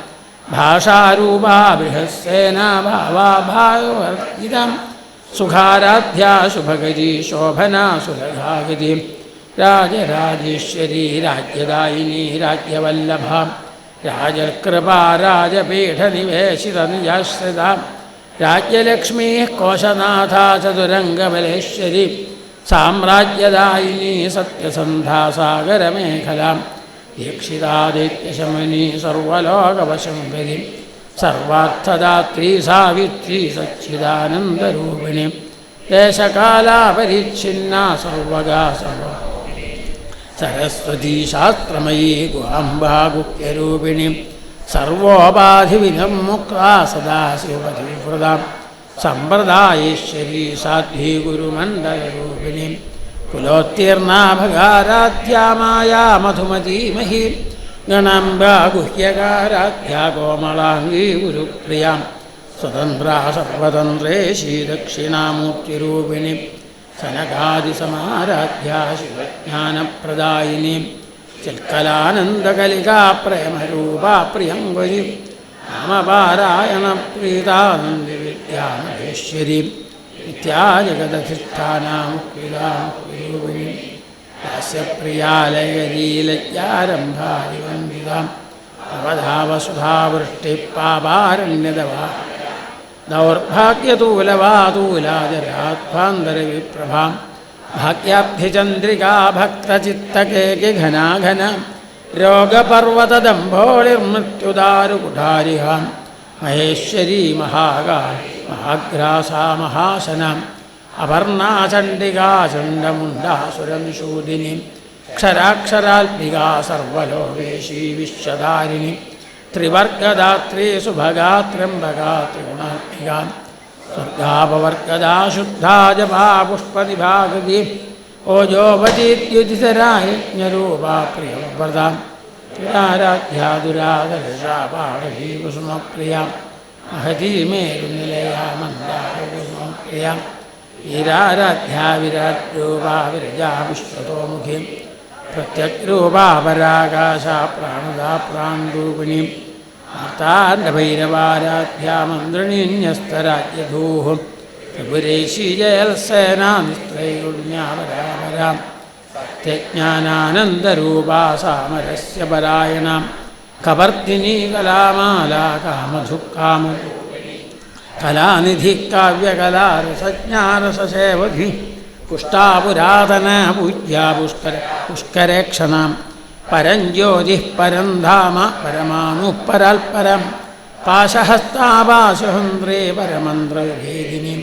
ഭാഷാരൂപാ ബൃഹസ്സേനാ ഭാവാ ഭാഗവർജിതാം സുഖാരാധ്യാ ശുഭകരീ ശോഭനാ സുലഭാഗതിം രാജരാജേശ്വരീ രാജ്യദായിനീ രാജ്യവല്ലഭാം രാജകൃപാ രാജപീഠനിവേശിതനിജാശ്രിതാം രാജ്യലക്ഷ്മീ കോശനാഥാ ചതുരംഗബലേശ്വരീ സാമ്രാജ്യദായിനീ സത്യസന്ധാ സാഗരമേഖലാം ദീക്ഷിതാദിത്യശമനീ സർവലോകവശങ്കരീം സർവാർത്ഥദാത്രീ സാവിത്രീ സച്ചിദാനന്ദരൂപിണീം ദേശകാലാപരിച്ഛിന്നാ സർവഗാ സർവ സരസ്വതീ ശാസ്ത്രമയീ ഗുഹാംബാ ഗുഹ്യരൂപിണീം സർവോപാധിവിനിർമുക്താ സദാശിവപതിവ്രതാം സമ്പ്രദായേശ്വരീ സാധ്വീ ഗുരുമണ്ഡലരൂപിണീം കുലോത്തീർണാ ഭഗാരാധ്യാ മായാ മധുമതീമഹീം ഗണാംബാ ഗുഹ്യകാരാധ്യാ കോമളാംഗീ ഗുരുപ്രിയാം സ്വതന്ത്രാ സർവതന്ത്രേശീ ദക്ഷിണാമൂർത്തിരൂപിണീം സനകാദിസമാരാധ്യാ ശിവജ്ഞാനപ്രദായിനീം ചിൽക്കലാനന്ദകലികാ പ്രേമരൂപാ പ്രിയംവരീം നാമപാരായണ പ്രീതാനന്ദി നിത്യാമഹേശ്വരീം നിത്യാ ജഗദധിഷ്ഠാനാം ക്രീഡാമുക്തിരൂപിണീം ഹാസ്യപ്രിയാലയലീലജ്ഞാരംഭാരിവന്ദിതാം നവധാവസുധാവൃഷ്ടിപ്പാപാരണ്യദവാ ദൗർഭാഗ്യതൂലവാതൂലാജരാത്മാന്തരവിപ്രഭാം ഭാഗ്യാബ്ധിചന്ദ്രികാ ഭക്തചിത്തകേകിഘനാഘന രോഗപർവതദംഭോളിർമൃത്യുദാരുകുഠാരിഹാം മഹേശ്വരീ മഹാകാൾ മഹാഗ്രാസാ മഹാശനാം അപർണാ ചണ്ഡികാ ചണ്ഡമുണ്ഡാസുരം ശൂദിനീം അക്ഷരാക്ഷരാത്മികാ സർവലോകേശീ വിശ്വധാരിണി ത്രിവർഗദാത്രീ സുഭഗാ ത്രംബകാ ത്രിഗുണാത്മികാ സ്വർഗാപവർഗദാ ശുദ്ധാ ജപാ പുഷ്പനിഭാഗതി ഓജോപതീദ്യുതിതരായജ്ഞരൂപാ പ്രിയവ്രതാം പുരാരാധ്യാ ദുരാധരശാപാടീ കുസുമപ്രിയാം മഹതീമേരുനിലയാ മന്ദാരകുസുമപ്രിയാം വീരാരാധ്യാ വിരാട്രൂപാ വിരജാ വിശ്വതോമുഖീം പ്രത്യഗ്രൂപാ പരാകാശാ പ്രാണദാ പ്രാൺരൂപിണീം മാർത്താണ്ഡഭൈരവാരാധ്യാ മന്ത്രിണീന്യസ്തരാജ്യധൂഃ ത്രിപുരേശീ ജയൽസേനാനിസ്ത്രൈഗുണ്യാപരാപരാം പ്രത്യജ്ഞാനാനന്ദരൂപാ സാമരസ്യ പരായണാം കവർത്തിനീ കലാമാലാ കാമധുക്കാമ കലാനിധി കാവ്യകലാരസജ്ഞാരസേവധി പുഷ്ടാപുരാതന പൂജ്യാ പുഷ്കരേക്ഷണാം പരഞ്ജ്യോതിഃ പരം ധാമ പരമാണുഃ പരാൽപരം പാശഹസ്താപാശഹന്ത്രേ പരമന്ത്രഭേദിനീം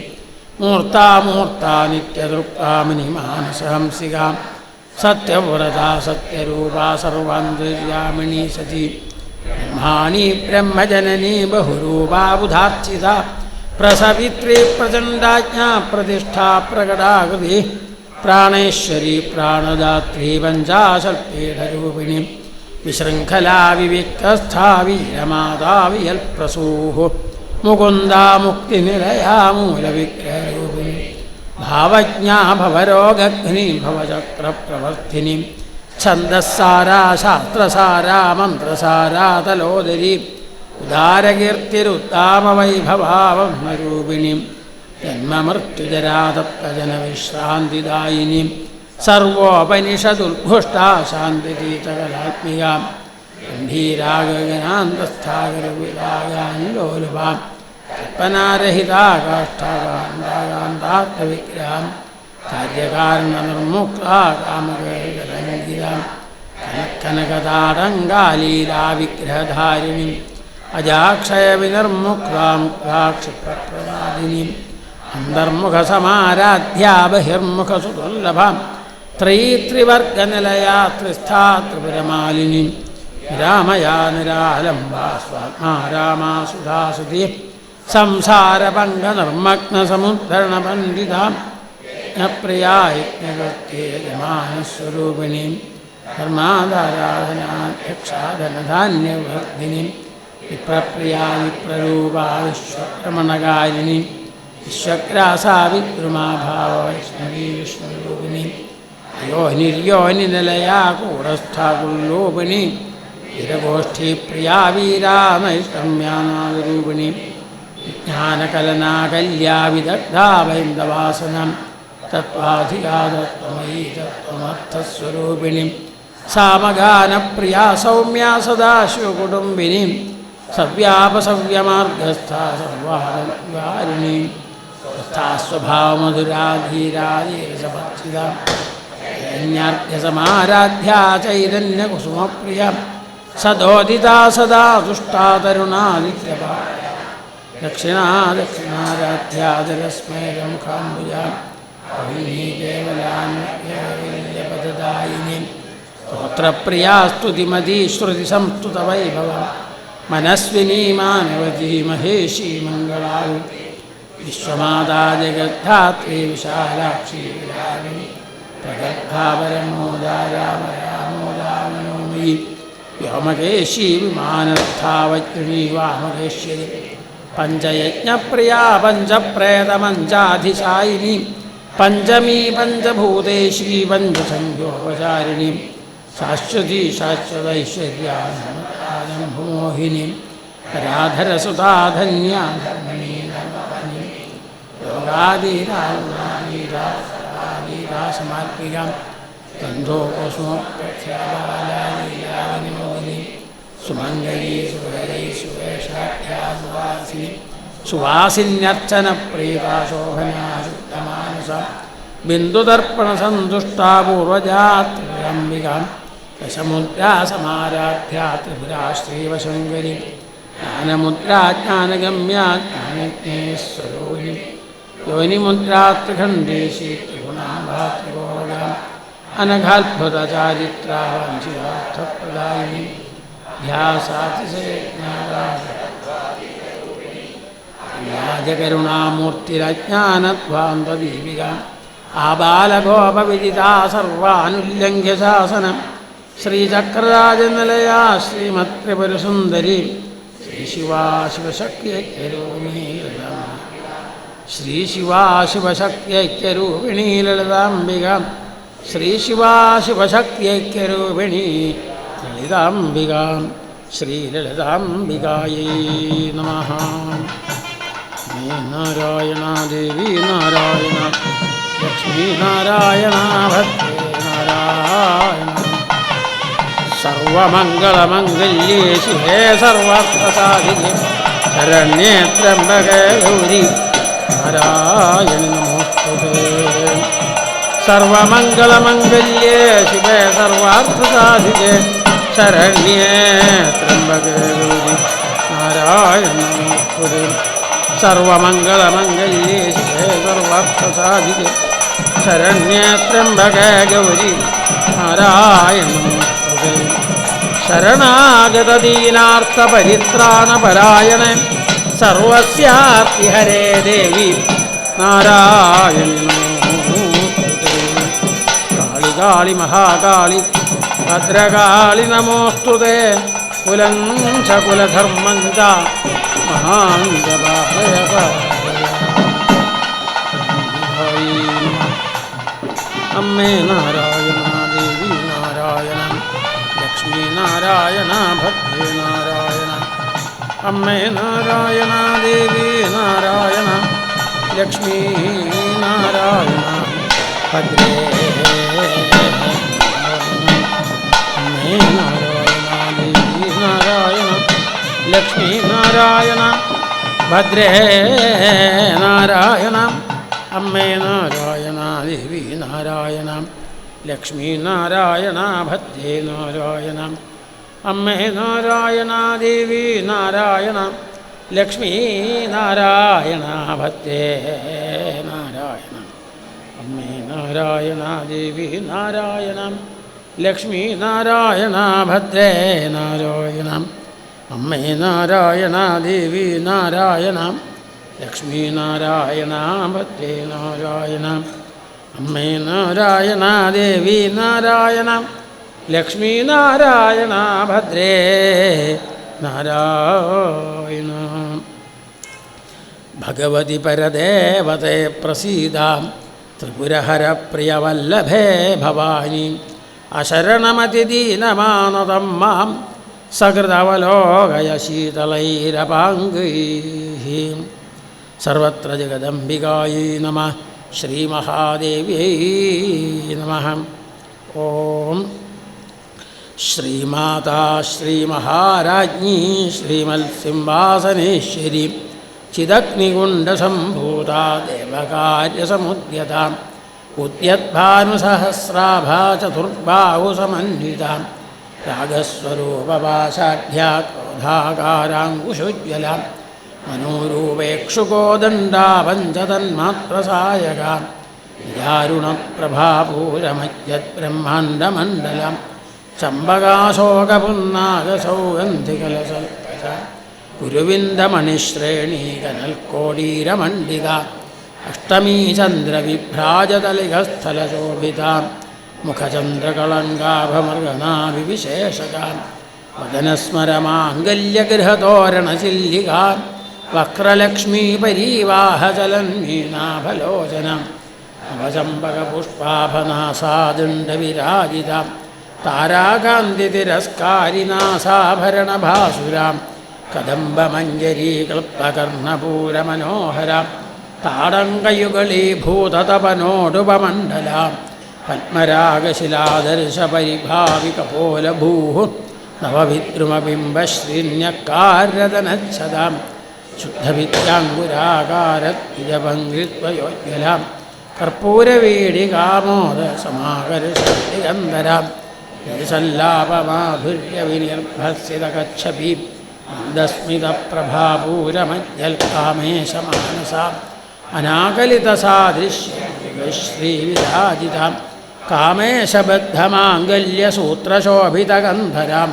മൂർത്താമൂർത്താ നിത്യതൃപ്താമിനി മാനസഹംസികാം സത്യവ്രതാ സത്യരൂപാ സർവാന്തര്യാമിണീ സതി ബ്രഹ്മാണി ബ്രഹ്മജനനീ ബഹുരൂപാ ബുധാർച്ചിതാ പ്രസവിത്രീ പ്രചണ്ഡാജ്ഞാ പ്രതിഷ്ഠാ പ്രകടാകൃതി പ്രാണേശ്വരി പ്രാണദാത്രീ പഞ്ചാശൽപീഠരൂപിണി വിശൃംഖലാ വിവിക്തസ്ഥാ വീരമാതാ വിയൽപ്രസൂഃ മുകുന്ദാ മുക്തിനിലയാ മൂലവിഗ്രഹരൂപിണി ഭാവജ്ഞാ ഭവരോഗഘ്നി ഭവചക്രപ്രവർത്തിനി ഛന്ദസ്സാരാ ശാസ്ത്രസാരാ മന്ത്രസാരാ തലോദരീ ഉദാരകീർത്തിരുത്താമവൈഭവാവഹ്മരൂപിണീം ജന്മമൃത്യുജരാതപ്തജനവിശ്രാന്തിദായിനീം സർവോപനിഷദുദ്ഘുഷ്ടാ ശാന്തിതീതകലാത്മികാം ഗംഭീരാഗഗനാന്തസ്ഥാഗരവിരാഗാലോലുപാം കൽപ്പനാരഹിതാ കാഷ്ഠാകാന്താകാന്താർത്ഥവിഗ്രഹാം കാര്യകാരണനിർമുക്താ കാമകരംഗിരാം കനകതാടങ്കാലീലാവിഗ്രഹധാരിണീം അജാക്ഷയവിനിർമുക്താമുക്താക്ഷിപ്രപ്രദാദിനീം അന്തർമുഖസമാരാധ്യാ ബഹിർമുഖസുദുർലഭാം ത്രയീത്രിവർഗനിലയാ ത്രിസ്ഥാ ത്രിപുരമാലിനീം നിരാമയാ നിരാലംബാ സ്വാത്മാ രാമാ സുധാസുധീ സംസാരഭംഗനിർമ്മഗ്നസമുദ്ധരണപണ്ഡിതാം പ്രിയാ യജ്ഞകൃത്യമാനസ്വരൂപിണീം ധർമാധാരാധനാധ്യക്ഷാധനധാന്യവർദ്ധിനീം വിപ്രപ്രിയാ വിപ്രരൂപാ വിശ്വക്രമണകാരിണീം വിശ്വഗ്രാസാ വിദ്രുമാഭാവ വൈഷ്ണവീ വിഷ്ണുരൂപിണീം യോനിര്യോനിനിലയാ കൂടസ്ഥാകുല്ലോപിണീം വീരഗോഷ്ഠീപ്രിയാ വീരാ നൈഷ്കമ്യാനാദരൂപിണീം വിജ്ഞാനകലനാകല്യാ വിദഗ്ധാ വൈന്ദവാസനം തത്വാധികാതത്വമയീ തത്വമർത്ഥസ്വരൂപിണീം സാമഗാനപ്രിയാ സൗമ്യാ സദാശിവകുടുംബിനീം സവ്യാപസവ്യമാർഗസ്ഥാ സർവാരിണീം സ്വഭാവമധുരാധീരാധീരസഭക്ഷിതാ ജ്ഞാർഘ്യസമാരാധ്യാ ചൈതന്യകുസുമപ്രിയ സദോദിതാ സദാ തുഷ്ടാ തരുണാദിത്യപാ ദക്ഷിണാ ദക്ഷിണാരാധ്യാജലസ്മേരമുഖാംബുജാ കേവലാന്യപദദായിനീം സ്തോത്രപ്രിയാ സ്തുതിമതീ ശ്രുതിസംസ്തുതവൈഭവം മനസ്വിനീ മാനവതീ മഹേശീ മംഗളാവു വിശ്വമാതാ ജഗദ്ധാത്രീ വിശാലാക്ഷി വിരാജിനി പ്രഗദ്ഭാപരമോദാരാമരാമോദാമനോമയീ വ്യോമകേശീ വിമാനസ്ഥാവജ്ഞീ വാമകേശ്വരി പഞ്ചയജ്ഞപ്രിയാ പഞ്ചപ്രേതമഞ്ചാധിശായിനി പഞ്ചമീ പഞ്ചഭൂതേശീ പഞ്ചസംഖ്യോപചാരിണീ ശാശ്വതീ ശാശ്വതൈശ്വര്യാനമോഹിനി രാധരസുതാധന്യാ സമർപ്പിക്കാം ഗന്ധോപസ്മോപക്ഷാബാലാലീലാവിനോദിനി സുമംഗലീ സുഹരൈ സുവേഷാഖ്യാസുവാസിനി സുവാസിന്യർച്ചന പ്രീതാശോഭനാശുദ്ധമാനസ ബിന്ദുദർപ്പണസന്തുഷ്ടാ പൂർവജാത്രിരംബികാം ദശമുദ്രാസമാരാധ്യാ ത്രിപുരാ ശ്രീവശങ്കരി ജ്ഞാനമുദ്രാജ്ഞാനഗമ്യാ ജ്ഞാനജ്ഞേശ്വരോനി യോനിമുദ്രാത്രിഖണ്ഡേശി ത്രിഗുണാഭാത്രിഗോളാം അനഘാത്ഭുതചാരിത്രാ വാഞ്ചിതാർത്ഥപ്രദായിനി വ്യാജകരുണാമൂർത്തിരജ്ഞാനധ്വാന്തദീപിക ആബാലഗോപവിദിതാ സർവാനുല്യംഘ്യ ശാസനം ശ്രീചക്രരാജനിലയാ ശ്രീമത്രിപുരസുന്ദരി ശ്രീശിവാശിവശക്തിഐക്യരൂപിണീ ലളിതാംബിക ശ്രീശിവാശിവശക്തിഐക്യരൂപിണീ ലളിതാംബിക ശ്രീലളിതാംബികായൈ നമഃ. നാരായണ ദേവി നാരായണ ലക്ഷ്മീ നാരായണ ഭദ്രേ നാരായണ സർവമംഗളമംഗല്യേ ശിവേ സർവാർത്ഥസാധികേ ശരണ്യേ ത്രംബകേ ഗൗരി നാരായണി നമോസ്തുതേ. സർവമംഗളമംഗല്യേ ശിവേ സർവാർത്ഥസാധികേ ശരണ്യേ ത്രംബകേ ഗൗരി നാരായണി നമോസ്തുതേ. സർവമംഗളമംഗല്യേ ശിവേ സർവാർത്ഥസാധികേ ശരണ്യേ ത്രംബകേ ഗൗരി നാരായണി നമോസ്തുതേ. ശരണാഗതദീനാർത്ഥപരിത്രാണപരായണേ സർവസ്യാർത്തിഹരേ ദേവി നാരായണി നമോസ്തുതേ. കാളി കാളി മഹാകാളി ഭദ്രകാളി നമോസ്തുതേ. കുലം ച കുലധർമ്മം ച മഹാന്തപാലയ. അമ്മേ നാരായണ ദേവി നാരായണ ലക്ഷ്മീ നാരായണ ഭദ്രേ നാരായണ. അമ്മേ നാരായണ ദേവി നാരായണ ലക്ഷ്മീ നാരായണ ഭദ്രേ. അമ്മേ നാരായണ ദേവി നാരായണ ലക്ഷ്മീ നാരായണ ഭദ്രേ നാരായണ. അമ്മേ നാരായണ ദേവി നാരായണ ലക്ഷ്മീ നാരായണ ഭദ്രേ നാരായണ. അമ്മേ നാരായണ ദേവി നാരായണ ലക്ഷ്മീ നാരായണ ഭദ്രേ നാരായണ. അമ്മേ നാരായണ ദേവി നാരായണ ലക്ഷ്മീ നാരായണ ഭദ്രേ നാരായണ. അമ്മേ നാരായണ ദേവി നാരായണ ലക്ഷ്മീ നാരായണ ഭദ്രേ നാരായണ. അമ്മേ നാരായണ ദേവി നാരായണ ലക്ഷ്മീ നാരായണ ഭദ്രേ നാരായണ. ഭഗവതി പരദേവതേ പ്രസീദാം ത്രിപുരഹരപ്രിയവല്ലഭേ ഭവാനി അശരണമതിദീനമാനതം മാം സകൃതവലോകയ ശീതളൈരപാംഗൈഃ. സർവത്ര ജഗദംബികായൈ നമഃ. ശ്രീമഹാദേവ്യൈ നമഃ. ഓം ശ്രീമാതാ ശ്രീമഹാരാജ്ഞി ശ്രീമത്സിംഹാസനേശ്വരി ചിദഗ്നികുണ്ഡസംഭൂതാ ദേവകാര്യസമുദ്യതാ ഉദ്യദ്ഭാനുസഹസ്രാഭാ ചതുർബാഹുസമന്വിതാ രാഗസ്വരൂപപാശാഢ്യാ ക്രോധാകാരാങ്കുശോജ്വലാ മനോരൂപേക്ഷുകോദണ്ഡാ പഞ്ചതന്മാത്രസായകാ നിജാരുണപ്രഭാപൂരമജ്ജദ്ബ്രഹ്മാണ്ഡമണ്ഡലം ചമ്പകാശോകപുന്നാഗസൗഗന്ധികലസൽപശ ഗുരുവിന്ദമണിശ്രേണീകനൽക്കോടീരമണ്ഡിത അഷ്ടമീ ചന്ദ്രവിഭ്രാജതലികസ്ഥലശോഭിത മുഖചന്ദ്രകളങ്കാഭമൃഗനാഭിവിശേഷക വദനസ്മരമാംഗല്യഗൃഹതോരണശില്ലിക വക്രലക്ഷ്മീപരീവാഹചലന്മീനാഭലോചന നവചമ്പകപുഷ്പാഭനാസാദണ്ഡവിരാജിത താരാകാന്തിതിരസ്കാരിനാസാഭരണഭാസുരാം കദംബമഞ്ജരീ ക്ലപ്തകർണപൂരമനോഹര താടങ്കയുകളീഭൂതതപനോടുപമണ്ഡലാം പത്മരാഗശിലാദർശപരിഭാവികപോലഭൂः നവവിദ്രുമബിംബശ്രീന്യക്കാരതനച്ഛതാം ശുദ്ധവിദ്യാങ്കുരാകാരദ്വിജപङ्क्तिद्वयोज्ज्वलाം കർപ്പൂരവീടികാമോദസമാകർഷന്തിഗന്ധരാം സല്ലാപമാധുര്യവിനിർഭസിതകച്ഛപീം മന്ദസ്മിതപ്രഭാപൂരമജ്ജൽകാമേശമാനസാം അനാകലിതസാദൃശ്യശ്രീവിരാജിതാം കാമേശബദ്ധമാംഗല്യസൂത്രശോഭിതഗന്ധരാം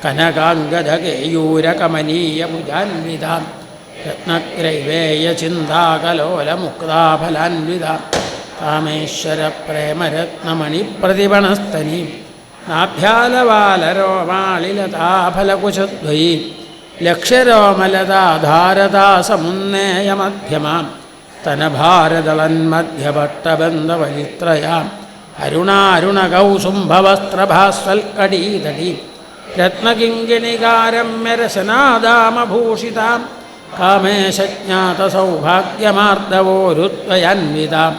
കനകാംഗദകേയൂരകമനീയഭുജാന്വിതാം രത്നഗ്രൈവേയചിന്താകലോലമുക്താഫലാന്വിതാം കാമേശ്വരപ്രേമരത്നമണിപ്രതിപണസ്തനീം നാഭ്യാലവാലരോമാളിലതാഫലകുശദ്വയീം ലക്ഷ്യരോമലതാധാരതാസമുന്നേയമധ്യമാം സ്തനഭാരദളന്മധ്യപട്ടബന്ധവലിത്രയാം അരുണാരുണകൗസുംഭവസ്ത്രഭാസ്വൽക്കടീതടീം രത്നകിങ്കിണികാരമ്യരസനാദാമഭൂഷിതാം കാമേശജ്ഞാതസൗഭാഗ്യമാർദ്ദവോരുത്വയന്വിതാം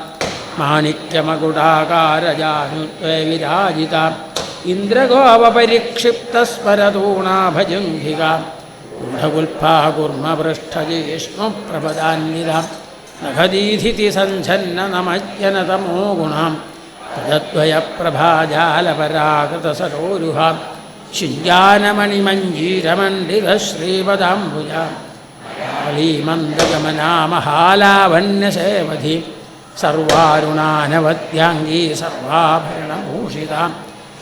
മാണിക്യമകുടാകാരജാനുത്വേ വിരാജിതാം ഇന്ദ്രഗോപരിക്ഷിപ്തസ്മരതൂണാഭജംഘികാം ഗൂഢഗുൽഫാകുർമപൃഷ്ഠജിഷ്ണുപ്രപദാന്വിതാം നഖദീധിതിസഞ്ഛന്നനമജ്ജനതമോ ഗുണാം പദദ്വയപ്രഭാജാലപരാകൃതസരോരുഹാം ശിഞ്ജാനമണിമഞ്ജീരമണ്ഡിതശ്രീപദാംബുജാം കാളീമന്ദഗമനാമഹാലാവണ്യസേവധീം സർവാരുണാനവദ്യാംഗീ സർവാഭരണഭൂഷിതാം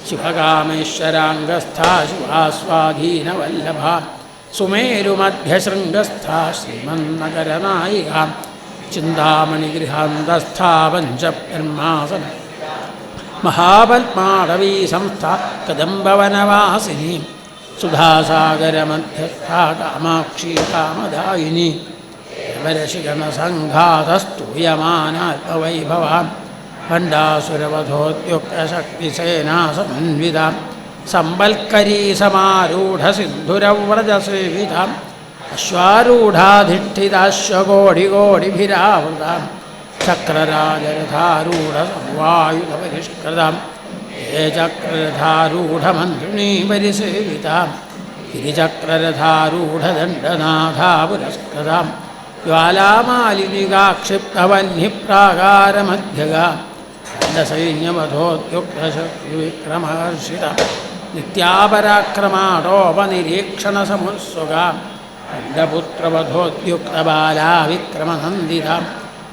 ശിവകാമേശ്വരാംഗസ്ഥാ ശിവാസ്വാധീനവല്ലഭാം സുമേരുമധ്യശൃംഗസ്ഥാ ശ്രീമന്നഗരനായികാം ചിന്താമണിഗൃഹാന്തസ്ഥാ പഞ്ചബ്രഹ്മാസന മഹാപത്മാടവീ സംസ്ഥ കദംബവനവാസിനി സുധാസാഗരമധ്യസ്ഥാ കാമാക്ഷി കാമദായിനി രവരശിഗണസംഘാതസ്തൂയമാനാത്മവൈഭവാം ഭണ്ഡാസുരവധോദ്യുക്തശക്തിസേനാസമന്വിതാം സമ്പൽക്കരീ സമാരൂഢസിന്ധുരവ്രജസേവിതാം അശ്വാരൂഢാധിഷ്ഠിതാശ്വകോടികോടിഭിരാവൃതാം ചക്രരാജരഥാരൂഢസർവായുധപരിഷ്കൃതാം ഹേ ചക്രരഥാരൂഢമന്ത്രിണീ പരിസേവിതാം ഗിരിചക്രരഥാരൂഢദണ്ഡനാഥാപുരസ്കൃതാം ജ്വാലാമാലിനികാക്ഷിപ്തവഹ്നിപ്രാകാരമധ്യഗാം ദണ്ഡസൈന്യവധോദ്യുക്തശക്തിവിക്രമഹർഷിതാം നിത്യാപരാക്രമാടോപനിരീക്ഷണസമുത്സുകാം ദണ്ഡപുത്രവധോദ്യുക്തബാലാവിക്രമനന്ദിതാം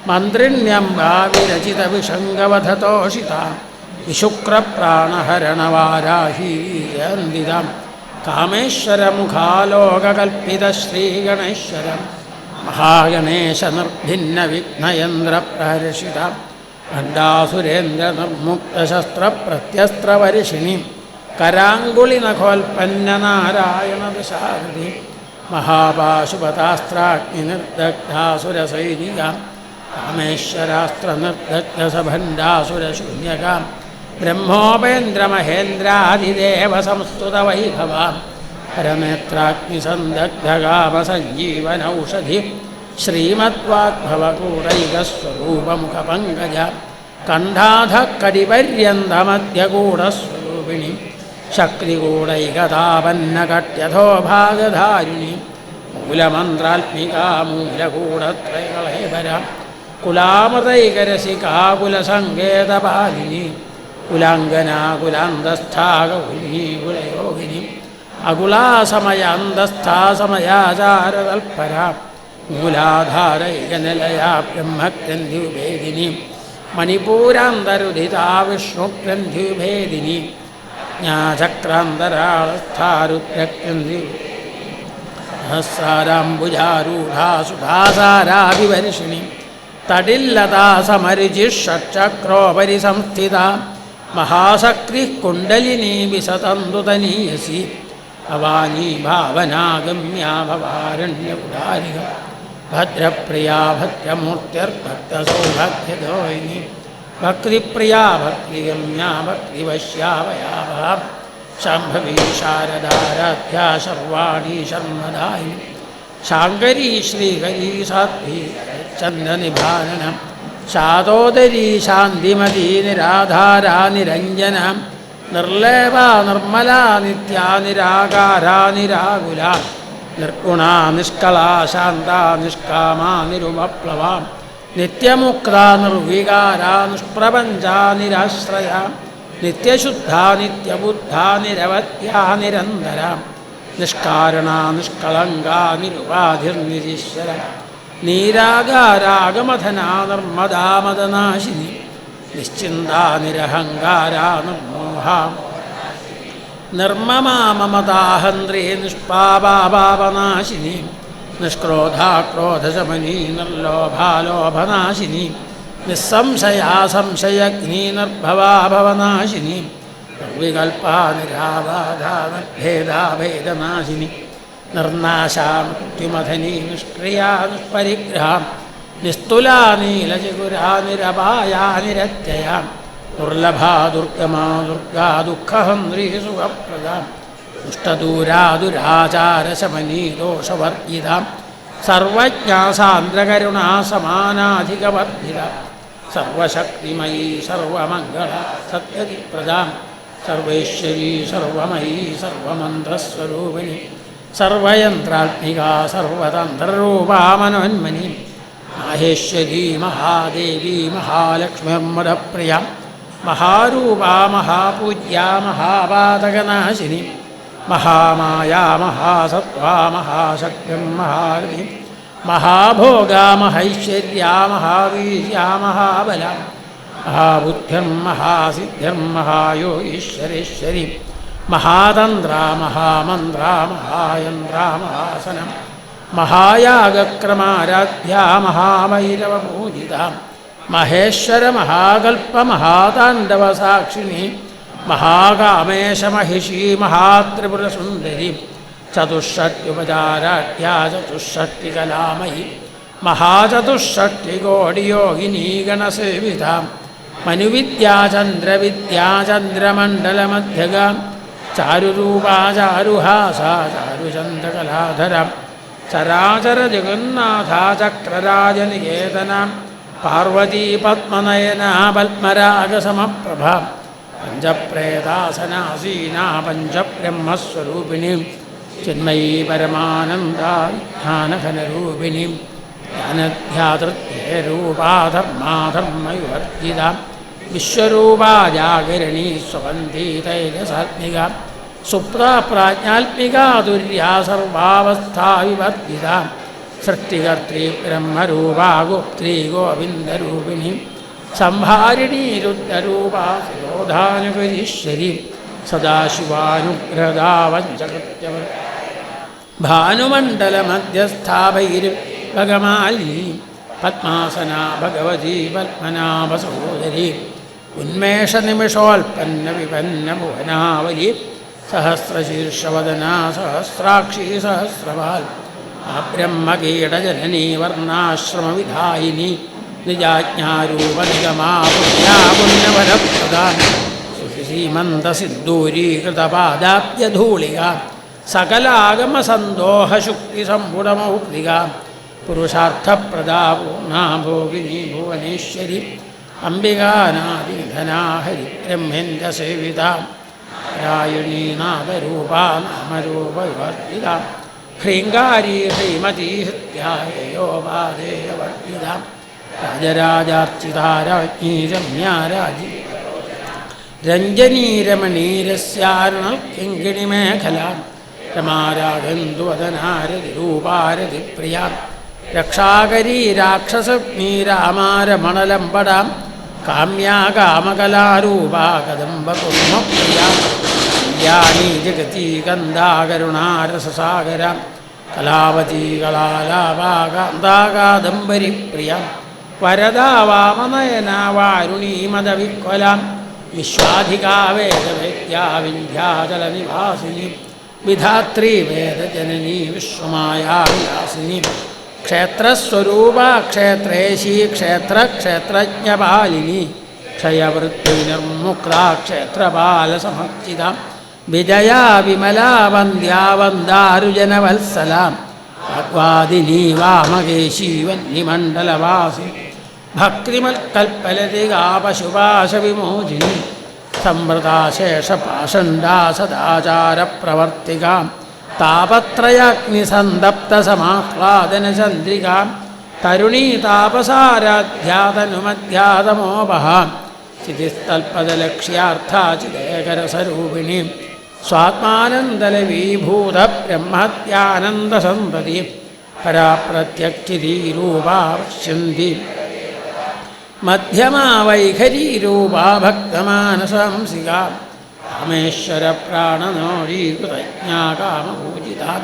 മന്ത്രിണ്യംബാവിരചിതവിഷംഗവധതോഷിതാം വിശുക്രപ്രാണഹരണവാരാഹീയന്ദിതാം കാമേശ്വരമുഖാലോകകൽപ്പിതശ്രീഗണേശ്വരം മഹാഗണേശനിർഭിന്നവിഘ്നയന്ത്രപ്രഹർഷിതാം ഭണ്ഡാസുരേന്ദ്രനിർമുക്തശസ്ത്രപ്രത്യസ്ത്രവരിഷിണീം കരാങ്കുളിനഖോൽപ്പന്നനാരായണദശാകൃതി മഹാപാശുപതാസ്ത്രാഗ്നിനിർദഗ്ധാസുരസൈനികാം കാമേശ്വരാസ്ത്രനിർദഗ്ധസഭണ്ഡാസുരശൂന്യകാം ബ്രഹ്മോപേന്ദ്രമഹേന്ദ്രാദിദേവസംസ്തുതവൈഭവാം പരനേത്രാഗ്നിസന്ദഗ്ധകാമസഞ്ജീവനൌഷധി ശ്രീമദ്വാഗ്ഭവകൂടൈകസ്വരൂപമുഖപങ്കജ കണ്ഠാധക്കടിപര്യന്തമധ്യകൂടസ്വരൂപിണി ശക്തികൂടൈകതാപന്നകട്യഥോഭാഗധാരിണി മൂലമന്ത്രാത്മികാമൂലകൂടത്രയകളേബര കുലാമൃതൈകരസികാകുലസങ്കേതപാലിനി കുലാംഗനാകുലാന്തസ്ഥാകൗലിനി കുലയോഗിനി അകുലാസമയാന്തസ്ഥാ സമയാചാരതൽപര മൂലാധാരൈകനിലയാ ബ്രഹ്മഗ്രന്ഥിഭേദിനി മണിപൂരാന്തരുധിതാ വിഷ്ണുഗ്രന്ഥിഭേദിനി ജ്ഞാചക്രാന്തരാളസ്ഥാരുദ്രഗ്രന്ഥി സഹസ്രാംബുജാരൂഢാ സുധാസാരാഭിവർഷിണി തടില്ലതാ സമരുചിഷക്രോപരി സംസ്ഥിത മഹാസക്രി കുണ്ടലിനി വിസതന്തുതനീയസി ഭവാനി ഭാവനാഗമ്യാ ഭവാരണ്യകുടാരിക ഭദ്രപ്രിയാ ഭദ്രമൂർത്തിർഭക്തസൗഭാഗ്യദോയിനി ഭക്തിപ്രിയാ ഭക്തിഗമ്യാ ഭക്തിവശ്യാവയാഭ ശാംഭവീ ശാരദാരാധ്യാ സർവാണി ശർമ്മദായിനി ശാങ്കരീ ശ്രീഹരി സാധ്വി ചന്ദ്രനിഭാനന ശാതോദരീ ശാന്തിമതീ നിരാധാരാ നിരഞ്ജന നിർലേപ നിർമ്മലാ നിത്യാ നിരാകാരാ നിരാകുല നിർഗുണാ നിഷ്കളാ ശാന്താ നിഷ്കാമാ നിരുപപ്ലവാ നിത്യമുക്താ നിർവികാരാ നിഷ്പ്രപഞ്ചാ നിരാശ്രയ നിത്യശുദ്ധാ നിത്യബുദ്ധാ നിരവധ്യാ നിരന്തര നിഷ്കാരണ നിഷ്കളങ്കാ നിരുപാധിർനിരീശ്വര നീരാകാരാഗമഥനാ നിർമ്മദാമദനാശിനി നിശ്ചിന്താ നിരഹങ്കാരാ നിർമോഹ നിർമ്മമാ മമതാഹന്ത്രേ നിഷ്പാപാപാപനാശിനി നിഷ്ക്രോധാ ക്രോധശമനീ നിർലോഭാലോഭനാശിനി നിസ്സംശയാ സംശയഗ്നി നിർഭവാ ഭവനാശിനി നിർവികൽപാ നിരാബാധാ നിർഭേദാ ഭേദനാശിനി നിർനാശാ മൃത്യുമഥനീ നിഷ്ക്രിയാ നിഷ്പരിഗ്രഹാ നിസ്തുലാ നീലചിഗുരാ നിരപായാ നിരത്യയാ ദുർലഭാ ദുർഗമാ ദുർഗാ ദുഃഖഹന്ത്രീ സുഖപ്രദാ ദുഷ്ടദൂരാ ദുരാചാരശമനീ ദോഷവർജിത സർവജ്ഞാ സാന്ദ്രകരുണാ സമാനാധികവർജിത സർവശക്തിമയീ സർവമംഗള സത്യതിപ്രദാ സർവേശ്വരീ സർവമയീ സർവമന്ത്രസ്വരൂപിണി സർവയന്ത്രാത്മികാ സർവതന്ത്രരൂപാ മനോന്മനി മാഹേശ്വരീ മഹാദേവീ മഹാലക്ഷ്മിർമുദപ്രിയ മഹാരൂപാ മഹാപൂജ്യാ മഹാപാതകനാശിനി മഹാമായാ മഹാസത്വാ മഹാശക്തിം മഹാരഥി മഹാഭോഗാ മഹൈശ്വര്യാ മഹാവീര്യാ മഹാബല മഹാബുദ്ധിർ മഹാസിദ്ധിർ മഹായോഗീശ്വരേശ്വരി മഹാതന്ത്രാ മഹാമന്ത്രാ മഹായന്ത്രാ മഹാസനം മഹായാഗക്രമാരാധ്യാ മഹാഭൈരവപൂജിത മഹേശ്വര മഹാകൽപ്പ മഹാതാണ്ഡവസാക്ഷിണി മഹാകാമേശമഹിഷീ മഹാത്രിപുരസുന്ദരി ചതുഷ്ഷഷ്ട്യുപചാരാഢ്യാ ചതുഷ്ഷഷ്ടികലാമയി മഹാചതുഷ്ഷഷ്ടികോടിയോഗിനീ ഗണസേവിത മനുവിദ്യാ ചന്ദ്രവിദ്യാ ചന്ദ്രമണ്ഡലമധ്യഗ ചാരുരൂപാ ചാരുഹാസാ ചാരുചന്ദ്രകലാധര ചരാചരജഗന്നാഥ ചക്രരാജനികേതന പാർവതീ പത്മനയനാ പത്മരാഗസമപ്രഭ പഞ്ചപ്രേതാസനാസീനാ പഞ്ചബ്രഹ്മസ്വരൂപിണി ചിന്മയീ പരമാനന്ദാ ജ്ഞാനഘനരൂപിണി ജ്ഞാനധ്യാതൃത്യേ രൂപാ ധർമാ ധർമ്മയുവർജിത വിശ്വരൂപാ ജാഗരണീ സ്വബന്ധീ തൈജസാത്മിക സുപ്താ പ്രാജ്ഞാത്മികാ തുര്യാ സർവാവസ്ഥാ വിവർജിത സൃഷ്ടികർत्री ബ്രഹ്മരൂപാ ഗോപ്ത്രീ ഗോവിന്ദരൂപിണി സംഹാരിണീ രുദ്രരൂപാ ശിരോധാനുകരീശ്വരി സദാശിവാനുഗ്രഹദാ വഞ്ചകൃത്യവ ഭാനുമണ്ഡലമധ്യസ്ഥാ ഭൈരവകമാലിനി പത്മാസനാ ഭഗവതി പത്മനാഭസഹോദരി ഉന്മേഷനിമിഷോൽപ്പന്ന വിപന്ന ഭുവനാവലി സഹസ്രശീർഷവദനാ സഹസ്രാക്ഷി സഹസ്രപാൽ ബ്രഹ്മകീടജനനീ വർണ്ണാശ്രമവിധായിനി നിജാജ്ഞാരൂപനിഗമാ പുണ്യാപുണ്യവരപ്രദാ ശ്രീമന്തസിദ്ധൂരീകൃതപാദാബ്ജധൂളിക സകലാഗമസന്തോഹശുക്തിസമ്പുടമൗക്തിക പുരുഷാർത്ഥപ്രദാ പൂർണാ ഭോഗിനി ഭുവനേശ്വരി അംബികാനാദിധനാ ഹരിബ്രഹ്മേന്ദ്രസേവിത രായണീ നാദരൂപാ നാമരൂപവിവർജിത ഹ്രീങ്കാരീ ശ്രീമതീ ഹൃത്യായോപാദേയവർജിത രാജരാജാർച്ചിതാ രാജ്ഞീ രമ്യാരാജി രഞ്ജനീ രമണീരസ്യാർണൽ കിങ്കിണിമേഖല രമാരാഗന്തുവദനാരതിരൂപാരതിപ്രിയ രക്ഷാകരീ രാക്ഷസഗ്നീ രാമാരമണലംബടാം കാമ്യാ കാമകലാരൂപാ കദംബകുർമപ്രിയ കല്യാണീ ജഗതി ഗന്ധാകരുണാരസസാഗര കലാവതീ കലാലാപാ കാന്താകാദംബരി പ്രിയ വരദാ വാമനയനാ വാരുണീ മദവിക്വലാം വിശ്വാധികാ വേദവേദ്യാ വിന്ധ്യാചലനിവാസിനി വിധാത്രീ വേദജനനീ വിശ്വമായാ വിലാസിനി ക്ഷേത്രസ്വരൂപാ ക്ഷേത്രേശീ ക്ഷേത്രജ്ഞപാലിനി ക്ഷയവൃത്തിനിർമുക്താ ക്ഷേത്രപാലസമർച്ചിത വിജയാ വിമലാ വന്ദ്യാ വന്ദാരുജനവത്സലാം വാഗ്വാദിനി വാമകേശി വന്യമണ്ഡലവാസി ഭക്തിമൽക്കൽപ്പലതികാ പശുപാശവിമോചിനി സംവൃതാശേഷപാഷണ്ഡാ സദാചാരപ്രവർത്തികാം താപത്രയാഗ്നിസന്തപ്തസമാഹ്ലാദനചന്ദ്രികാം തരുണീ താപസാരാധ്യാതനുമധ്യാതമോപഹാം ചിതിസ്തൽപദലക്ഷ്യാർത്ഥാചിദേകരസ്വരൂപിണീം സ്വാത്മാനന്ദലവീഭൂതബ്രഹ്മത്യാനന്ദസന്തതി പരാപ്രത്യക്ഷിതീരൂപാ പശ്യന്തി മധ്യമാ വൈഖരീരൂപാ ഭക്തമാനസംസികാ കാമേശ്വരപ്രാണനോരീകൃതജ്ഞാകാമപൂജിതാ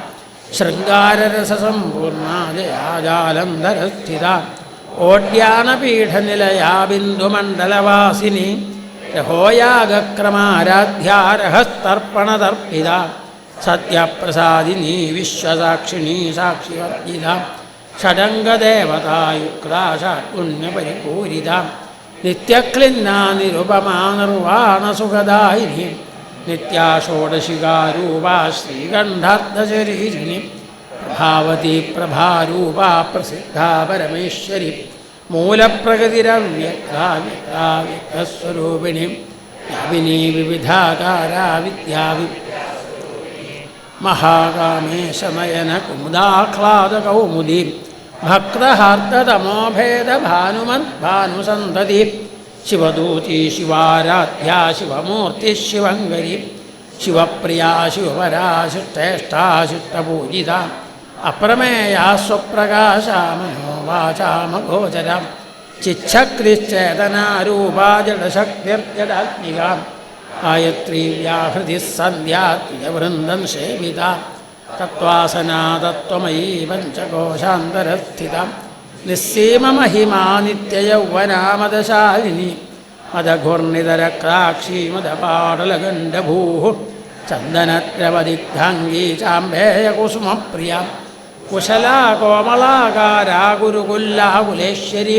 ശൃംഗാരരസസമ്പൂർണാ ജയാജാലന്ധരസ്ഥിതാ ഓഡ്യാനപീഠനിലയാ ബിന്ദുമണ്ഡലവാസിനി രഹോയാഗക്രമാരാധ്യാ രഹസ്തർപ്പണതർപ്പിതാ സത്യപ്രസാദിനി വിശ്വസാക്ഷിണീ സാക്ഷിവർജിതാ ഷഡംഗദേവതായുക്താ ഷാട്ഗുണ്യപരിപൂരിതാ നിത്യക്ലിന്നാ നിരുപമാ നിർവാണസുഖദായിനി നിത്യാ ഷോഡശികാരൂപാ ശ്രീകണ്ഠാർദ്ധശരീരിണി പ്രഭാവതി പ്രഭാരൂപാ പ്രസിദ്ധാ പരമേശ്വരി മൂലപ്രകൃതിരവ്യക്താസ്വരൂപിണി വ്യാപിനീ വിവിധാകാരാ വിദ്യാവി മഹാകാമേശനയന കുമുദാഹ്ലാദകൗമുദീ ഭക്തഹാർദ്ദതമോഭേദഭാനുമദ്ഭാനുസന്തതി ശിവദൂതി ശിവാരാധ്യാ ശിവമൂർത്തി ശിവങ്കരി ശിവപ്രിയാ ശിവപരാ ശിഷ്ടേഷ്ടാ ശിഷ്ടപൂജിത അപ്രമേയാ സ്വപ്രകാശാ മനോവാചാമഗോചര ചിച്ഛക്രിശ്ചേതനാരൂപാ ജഡശക്തിർജഡാത്മിക ഗായത്രീ വ്യാഹൃതി സന്ധ്യാത്മജവൃന്ദം സേവിത തത്വാസനാ തത്വമയീ പഞ്ചകോശാന്തരസ്ഥിത നിസ്സീമമഹിമാ നിത്യയൗവനാമദശാലിനി മദഘൂർണിതരക്താക്ഷി മദപാടലഗണ്ഡഭൂ ചന്ദനദ്രവദിഗ്ധാംഗീ ചാമ്പേയകുസുമപ്രിയ കുശലാ കോമളാകാരാ ഗുരുകുല്ലാകുലേശ്വരി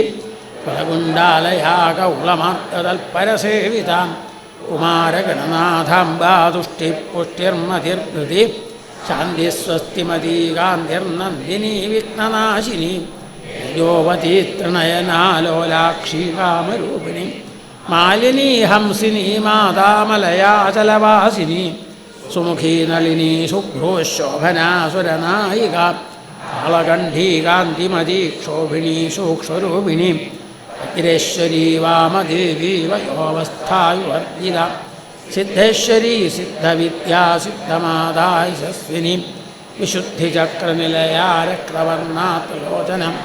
കുലകുണ്ഡാലയാ കൗളമാർഗതൽപരസേവിത കുമാരഗണനാഥാംബാ തുഷ്ടിപുഷ്ടിർമതിർധൃതി ശാന്തിസ്വസ്തിമതീ ഗാന്ധിർനന്ദിനി വിഘ്നനാശിനി യോവതീ തൃണയനാലോലാക്ഷി കാമരൂപിണി മാലിനീ ഹംസിനി മാതാമലയാചലവാസിനി സുമുഖീ നളിനി ശുഭ്രോശോഭനാസുരനായിക കാളകണ്ഠീ കാന്തിമതീ ക്ഷോഭിണീ സൂക്ഷ്മരൂപിണി വജ്രേശ്വരീ വാമദേവീ വയോവസ്ഥായുവർജിത സിദ്ധേശ്വരീ സിദ്ധവിദ്യാ സിദ്ധമാതാ യശസ്വിനി വിശുദ്ധിചക്രനിലയാ രക്തവർണാത്ലോചനം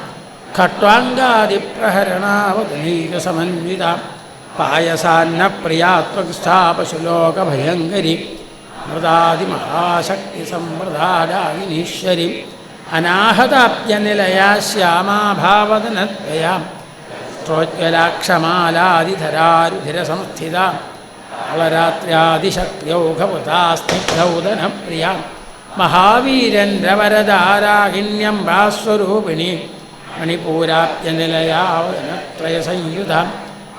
ഖട്വാംഗാദിപ്രഹരണാവതനീകസമന്വിത പായസാന്നപ്രിയാത്വസ്ഥാ പശുലോകഭയങ്കരി മൃദാദിമഹാശക്തിസമ്പ്രദാരാഗിനീശ്വരി അനാഹതാപ്യനിലയാ ശ്യാമാ ഭാവദനദ്വയാ സ്ത്രോജ്വലാക്ഷമാലാദിധരാരുധിരസംസ്ഥിത കാളരാത്ര്യാദിശക്തിയൗഘവൃതാസ്നിഗ്ധൗദനപ്രിയ മഹാവീരന്ദ്രവരദാരാഹിണ്യംബാസ്വരൂപിണി മണിപൂരാപ്യനിലയാവദനത്രയസംയുത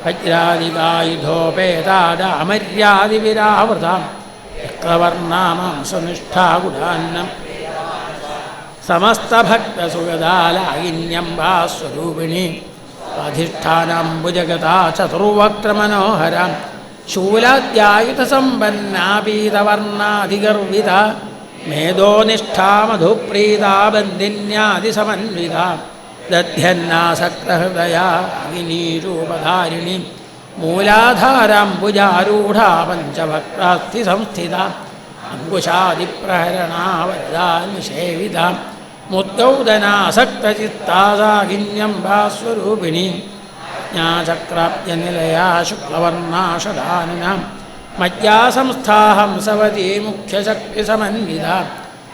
വജ്രാദികായുധോപേതാദാമര്യാദിവിരാവൃത ചക്രവർണാമാംസനിഷ്ഠാകുടാന്നം സമസ്തഭക്തസുഗതാലാഹിന്യംബാസ്വരൂപിണി അധിഷ്ഠാനാംബുജഗതാ ചതുർവക്രമനോഹര ശൂലാദ്യായുധസമ്പന്നാപീതവർണാധിഗർവിത മേധോനിഷ്ഠാമധുപ്രീതാ ബന്ധിന്യാദിസമന്വിത ദധ്യന്നാസക്തഹൃദയാ അഗ്നീരൂപധാരിണി മൂലാധാരാംബുജാരൂഢാ പഞ്ചവക്രാസ്ഥിസംസ്ഥിത അങ്കുശാദിപ്രഹരണാ വരദാനുസേവിത മുദ്ഗൗദനാസക്തചിത്താസാകിന്യംബാസ്വരൂപിണി ജ്ഞാചക്രാപ്യനിലയാ ശുക്ലവർണാഷദാനിനാം മജ്ജാസംസ്ഥാഹംസവതീ മുഖ്യശക്തിസമന്വിത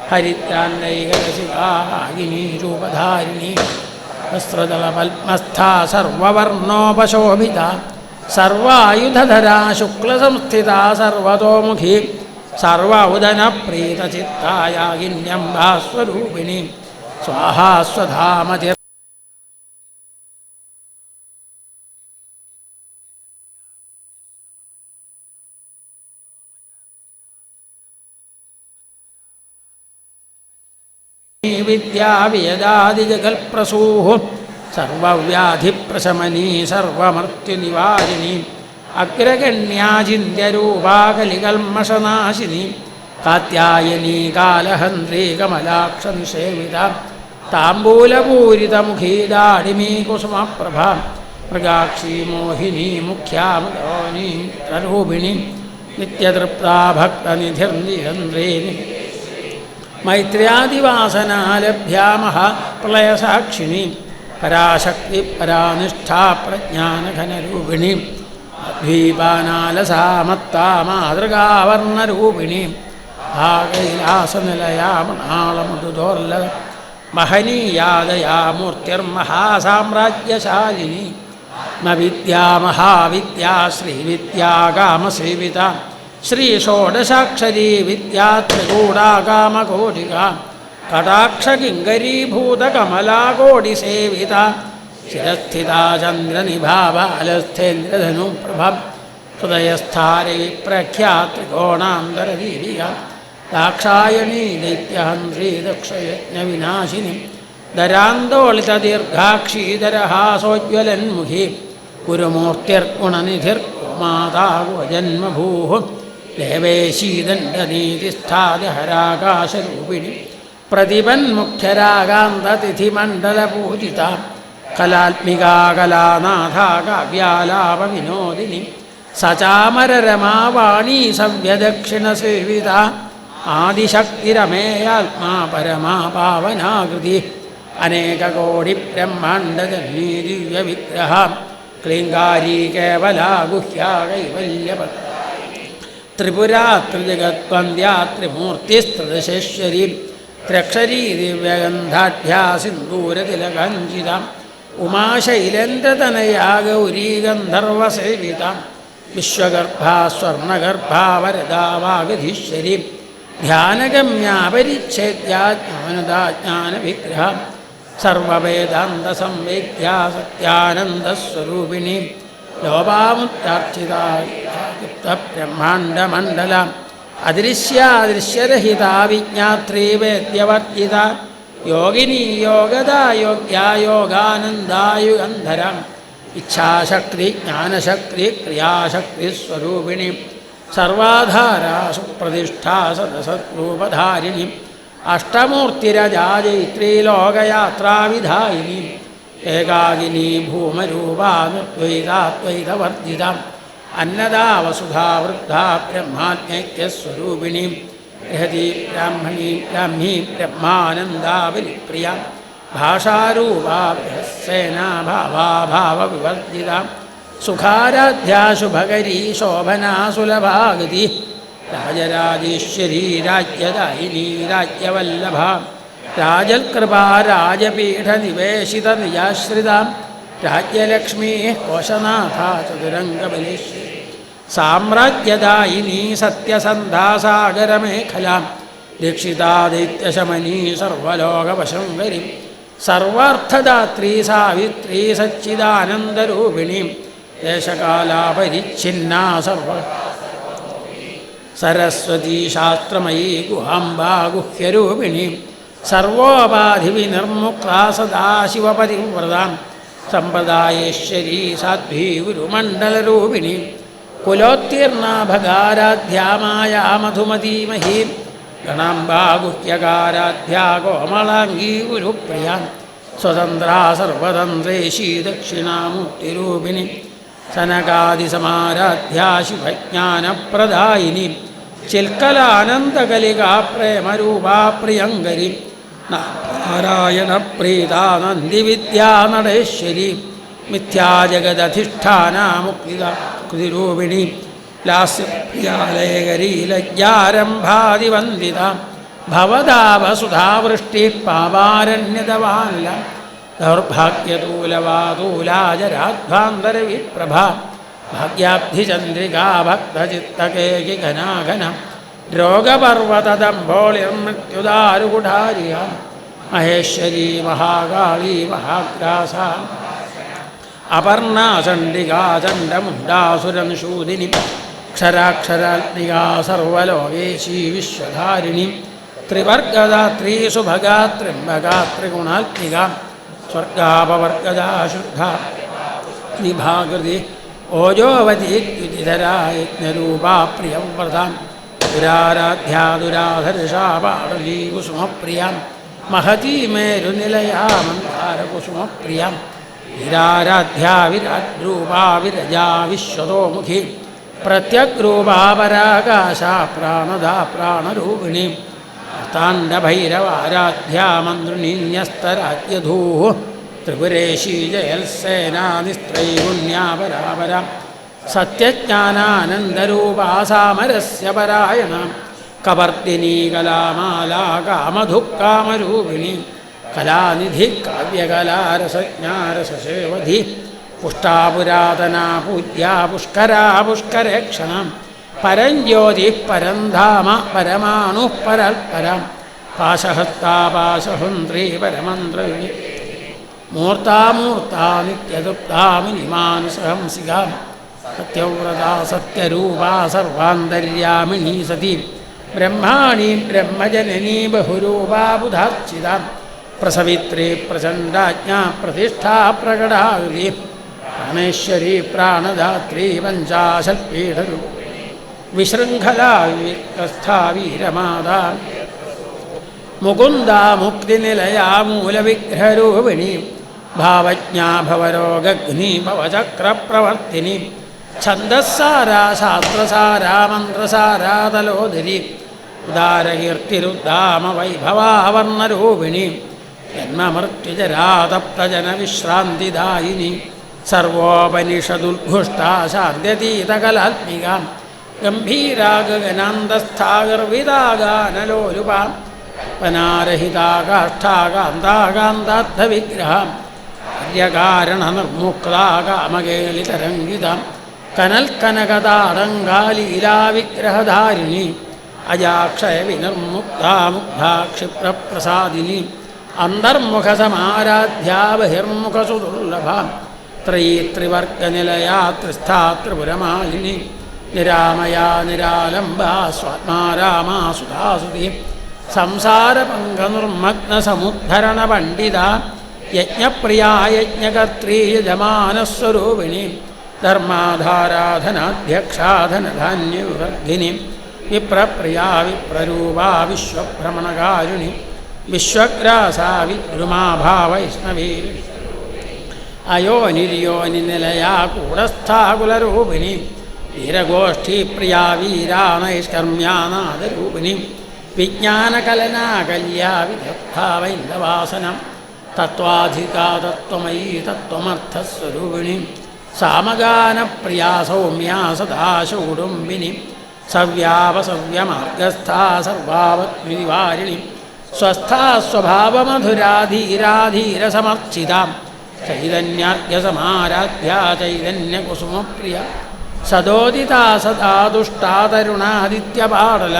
ഹരിദ്രാന്നൈകരസികാഗിനീരൂപധാരിണി വസ്ത്രദളപത്മസ്ഥാ സർവവർണോപശോഭിത സർവായുധധരാ ശുക്ലസംസ്ഥിതാ സർവതോമുഖി സർവൗദനപ്രീതചിത്തായാഗിന്യംബാസ്വരൂപിണി സ്വാഹാ സ്വധാമതി വിദ്യാവിയദാദിജഗൽപ്രസൂഃ സർവവ്യാധിപ്രശമനീ സർവമൃത്യുനിവാരിണീ അഗ്രഗണ്യാചിന്യരൂപാ കലികൽമഷനാശിനി കാത്യായനീ കാലഹന്ത്രീ കമലാക്ഷനിഷേവിത താംബൂലപൂരിതമുഖീ ദാഢിമീ കുസുമപ്രഭാ മൃഗാക്ഷീ മോഹിനി മുഖ്യാമദോനി പ്രരൂപിണി നിത്യതൃപ്താ ഭക്തനിധിർനിരന്ത്രേ മൈത്ര്യാദിവാസനാലഭ്യാ മഹാപ്രളയസാക്ഷിണി പരാശക്തി പരാനിഷ്ഠാ പ്രജ്ഞാനഘനരൂപിണി ദ്വീപാനാലസാ മത്താ മാതൃകാവർണ്ണരൂപിണി ഭാകൈലാസനിലയാ മണാളമൃദുദോർല മഹനീയാദയാ മൂർത്തിർമഹാസാമ്രാജ്യശാലിനി വിദ്യാ മഹാവിദ്യാ ശ്രീവിദ്യാകാമസേവിത ശ്രീഷോഡശാക്ഷരീ വിദ്യാ ത്രികൂടാകാമകോടിക കടാക്ഷകിങ്കരീഭൂതകമലാകോടിസേവിത ശിരസ്ഥിതാ ചന്ദ്രനിഭാബാലസ്ഥേന്ദ്രധനുപ്രഭ ഹൃദയസ്ഥാരേ പ്രഖ്യാ ത്രികോണാന്തരദീപിക ദാക്ഷായണീ ദൈത്യഹന്ത്രീ ദക്ഷയജ്ഞവിനാശിനി ദരാന്തോളിതദീർഘാക്ഷീധരഹാസോജ്വലന്മുഖി ഗുരുമൂർത്തിർഗുണനിധിർമാതാവജന്മഭൂഃ ദേവേശീദണ്ഡനീതിസ്ഥാദഹരാകാശരൂപിണി പ്രതിപന്മുഖ്യരാഗാന്തതിഥിമണ്ഡലപൂജിത കലാത്മികാ കലാനാഥാ കാവ്യാലാപവിനോദിനി സചാമരരമാവാണീ സവ്യദക്ഷിണസേവിത ആദിശക്തിരമേയാത്മാ പരമാ പാവനാകൃതി അനേകകോടി ബ്രഹ്മാണ്ഡജനീ ദിവ്യവിഗ്രഹ ക്ലീങ്കാരീ കേവലാ ഗുഹ്യാ കൈവല്യപ ത്രിപുരാ ത്രിജഗത്വന്ദ്യാ ത്രിമൂർത്തിസ്ത്രിദശേശ്വരീ ത്രക്ഷരീ ദിവ്യഗന്ധാഢ്യാ സിന്ദൂരതിലകാഞ്ചിത ഉമാശൈലേന്ദ്രതനയാ ഗൗരീ ഗന്ധർവസേവിത വിശ്വഗർഭാ സ്വർണഗർഭാ വരദാ വാഗധീശ്വരീ ധ്യാനഗമ്യാ പരിച്ഛേദ്യാ ജ്ഞാനദാ ജ്ഞാനവിഗ്രഹ സർവവേദാന്തസംവേദ്യാ സത്യാനന്ദസ്വരൂപിണി ലോപാമുദ്രാർച്ചിതാ ബ്രഹ്മാണ്ഡമണ്ഡല അദൃശ്യാദൃശ്യരഹിതാ വിജ്ഞാത്രീ വേദ്യവർജിത യോഗിനി യോഗദാ യോഗ്യാ യോഗാനന്ദായുഗന്ധര ഇച്ഛാശക്തി ജ്ഞാനശക്തി ക്രിയാശക്തി സ്വരൂപിണി സർവാധാരാ സുപ്രതിഷ്ഠാ സദസദ്രൂപധാരിണി അഷ്ടമൂർത്തിരജാജൈത്രീ ലോകയാത്രാവിധായിനി ഏകാകിനി ഭൂമരൂപാ നിർദ്വൈതാദ്വൈതവർജിത അന്നദാ വസുധാ വൃദ്ധാ ബ്രഹ്മാജ്ഞൈക്യസ്വരൂപിണി ബൃഹതി ബ്രാഹ്മണീ ബ്രാഹ്മീ ബ്രഹ്മാനന്ദാവലിപ്രിയ ഭാഷാരൂപാ ബൃഹസ്സേനാ ഭാവാഭാവവിവർജിത സുഖാരാധ്യാ ശുഭകരീ ശോഭനാ സുലഭാഗതി രാജരാജേശ്വരീ രാജ്യദായിനി രാജ്യവല്ലഭ രാജൽകൃപാ രാജപീഠനിവേശിത നിജാശ്രിത രാജ്യലക്ഷ്മീ കോശനാഥാ ചതുരംഗബലേശ്വരി സാമ്രാജ്യദായിനി സത്യസന്ധാസാഗരമേഖല ദീക്ഷിതാ ദൈത്യശമനീ സർവലോകവശങ്കരി സർവാർത്ഥദാത്രീ സാവിത്രീ സച്ചിദാനന്ദരൂപിണി ദേശകാലാപരിച്ഛിന്നാ സർവ സരസ്വതീ ശാസ്ത്രമയീ ഗുഹാംബാ ഗുഹ്യരൂപിണി സർവോപാധിവിനിർമുക്താ സദാശിവപതിവ്രതാ സമ്പ്രദായേശ്വരീ സാധ്വീ ഗുരുമണ്ഡലരൂപിണി കുലോത്തീർണാ ഭഗാരാധ്യാ മായാ മധുമതീമഹീ ഗണാംബാ ഗുഹ്യകാരാധ്യാ കോമളാംഗീ ഗുരുപ്രിയ സ്വതന്ത്രാ സർവതന്ത്രേശീ ദക്ഷിണാമൂർത്തിരൂപിണി സനകാദിസമാരാധ്യാ ശിവജ്ഞാനപ്രദായിനി ചിൽക്കലാനന്ദകലികാ പ്രേമരൂപാ പ്രിയങ്കരി നാരായണപ്രീതാ നന്ദിവിദ്യാ നടേശ്വരി മിഥ്യാജഗദധിഷ്ഠാനാ മുക്തിരൂപിണി ലാസ്യപ്രിയാലയകരീ ലജ്ജാരംഭാതിവന്ദിത ഭവതാവസുധാവൃഷ്ടി പാപാരണ്യതവാനല ദൗർഭാഗ്യതൂലവാതൂലാജരാധ്വാന്തരവിപ്രഭ ഭാഗ്യാബ്ധിചന്ദ്രികാ ഭക്തചിത്തകേകി ഘനാഘന രോഗപർവതദംഭോളിർമൃത്യുദാരുകുഠാരിയ മഹേശ്വരീ മഹാകാളീ മഹാഗ്രാസ അപർണാ ചണ്ഡികാ ചണ്ഡമുണ്ഡാസുരനുശൂദിനി ക്ഷരാക്ഷരാത്മികാ സർവലോകേശീ വിശ്വധാരിണി ത്രിവർഗദാത്രീ സുഭഗാ ത്രിംബകാ ത്രിഗുണാത്മികാ സ്വർഗാപവർഗദാ ശുദ്ധ നിഭാകൃതി ഓജോവതീദ്യുതിധരാ യജ്ഞരൂപാ പ്രിയം വ്രതാം ദുരാരാധ്യാ ദുരാധർഷാ പാടലീ കുസുമപ്രിയാം മഹതീ മേരുനിലയാ മന്ദാരകുസുമപ്രിയാം വിരാരാധ്യാ വിരാട്രൂപാ വിരജാ വിശ്വതോമുഖി പ്രത്യഗ്രൂപാ പരാകാശാ പ്രാണദാ പ്രാണരൂപിണി താണ്ഡഭൈരവാരാധ്യാ മന്ത്രിണീന്യസ്തരാജ്യധൂ ത്രിപുരേശീ ജയൽസേനാനിസ്ത്രൈഗുണ്യാപരാപര സത്യജ്ഞാനാനന്ദരൂപാ സാമരസ്യ പരായണ കവർത്തിനീ കലാമാലാ കാമധുക്കാമരൂപിണി കലാനിധി കാവ്യകലാരസജ്ഞാരസേവധി പുഷ്ടാ പുരാതനാ പൂജ്യാ പുഷ്കരാ പുഷ്കരേക്ഷണം പരഞ്ജ്യോതി പരംധാമ പരമാണു പരൽപരം പാശഹസ്താ പാശഹുന്ത്രീ പരമന്ത്രി മൂർത്താമൂർത്താ നിത്യതുപ്താമിനിമാനുസഹംസികാ സത്യവ്രതാ സത്യരൂപാ സർവാന്തര്യാമിണീ സതി ബ്രഹ്മാണി ബ്രഹ്മജനനീ ബഹുരൂപാ ബുധാർച്ചിതാ പ്രസവിത്രീ പ്രചണ്ഡാജ്ഞാ പ്രതിഷ്ഠാ പ്രകടാകൃതി പ്രാണേശ്വരീ പ്രാണദാത്രീ പഞ്ചാശൽപീഠരൂ വിശൃംഖലാ വിക്രസ്ഥാ വീരമാതാ മുകുന്ദാ മുക്തിനിലയാ മൂലവിഗ്രഹരൂപിണി ഭാവജ്ഞാ ഭവരോഗഗ്നി ഭവചക്രപ്രവർത്തിനി ഛന്ദസ്സാരാ ശാസ്ത്രസാരാ മന്ത്രസാരാ തലോദരി ഉദാരകീർത്തിരുദ്ധാമ വൈഭവാവർണരൂപിണി ജന്മമൃത്യുജരാതപ്തജനവിശ്രാന്തിദായിനി സർവോപനിഷദുദ്ഘുഷ്ടാ ശാന്ത്യതീതകലാത്മിക ഗംഭീരാ ഗഗനാന്തസ്ഥാ ഗർവിതാഗാനലോലുപാ വനാരഹിതാ കാഷ്ഠാകാന്താകാന്താർത്ഥവിഗ്രഹ കാര്യകാരണനിർമുക്താ കാമകേളിതരംഗിത കനൽക്കനകതാടങ്കാലീലാവിഗ്രഹധാരിണി അജാക്ഷയ വിനിർമുക്താ മുഗ്ധാ ക്ഷിപ്രപ്രസാദിനി അന്തർമുഖസമാരാധ്യാ ബഹിർമുഖസുദുർലഭ ത്രയീ ത്രിവർഗനിലയാ ത്രിസ്ഥാ ത്രിപുരമാലിനി നിരാമയാ നിരാലംബാ സ്വാത്മാരാമാ സുധാസുതി സംസാരപങ്കനിർമ്മഗ്നസമുദ്ധരണ പണ്ഡിത യജ്ഞപ്രിയാ യജ്ഞകർत्री യജമാനസ്വരൂപിണി ധർമാധാരാധനാധ്യക്ഷാധനധാന്യവിവർദ്ധിനി വിപ്രപ്രിയാ വിപ്രരൂപാ വിശ്വഭ്രമണകാരുണി വിശ്വഗ്രാസാ വിദ്രുമാഭാ വൈഷ്ണവീ അയോനിര്യോനിനിലയാ കൂടസ്ഥാ കുലരൂപിണി വീരഗോഷ്ഠീപ്രിയാ വീരാ നൈഷ്കർമ്മ്യാനാദരൂപിണി വിജ്ഞാനകലനാ കല്യാ വിദഗ്ധാ വൈന്ദവാസനം തത്വാധികാ തത്വമയീ തത്വമർത്ഥസ്വരൂപിണി സാമഗാനപ്രിയാ സൗമ്യാ സദാശൂഡുംബിനി സവ്യാപസവ്യമാർഗസ്ഥാ സർവാവത്നിവാരിണി സ്വസ്ഥാ സ്വഭാവമധുരാധീരാധീരസമർച്ചിതാ ചൈതന്യാർഘ്യസമാരാധ്യാ ചൈതന്യകുസുമപ്രിയ സദോദിതാ സദാ ദുഷ്ടാ തരുണാദിത്യപാടല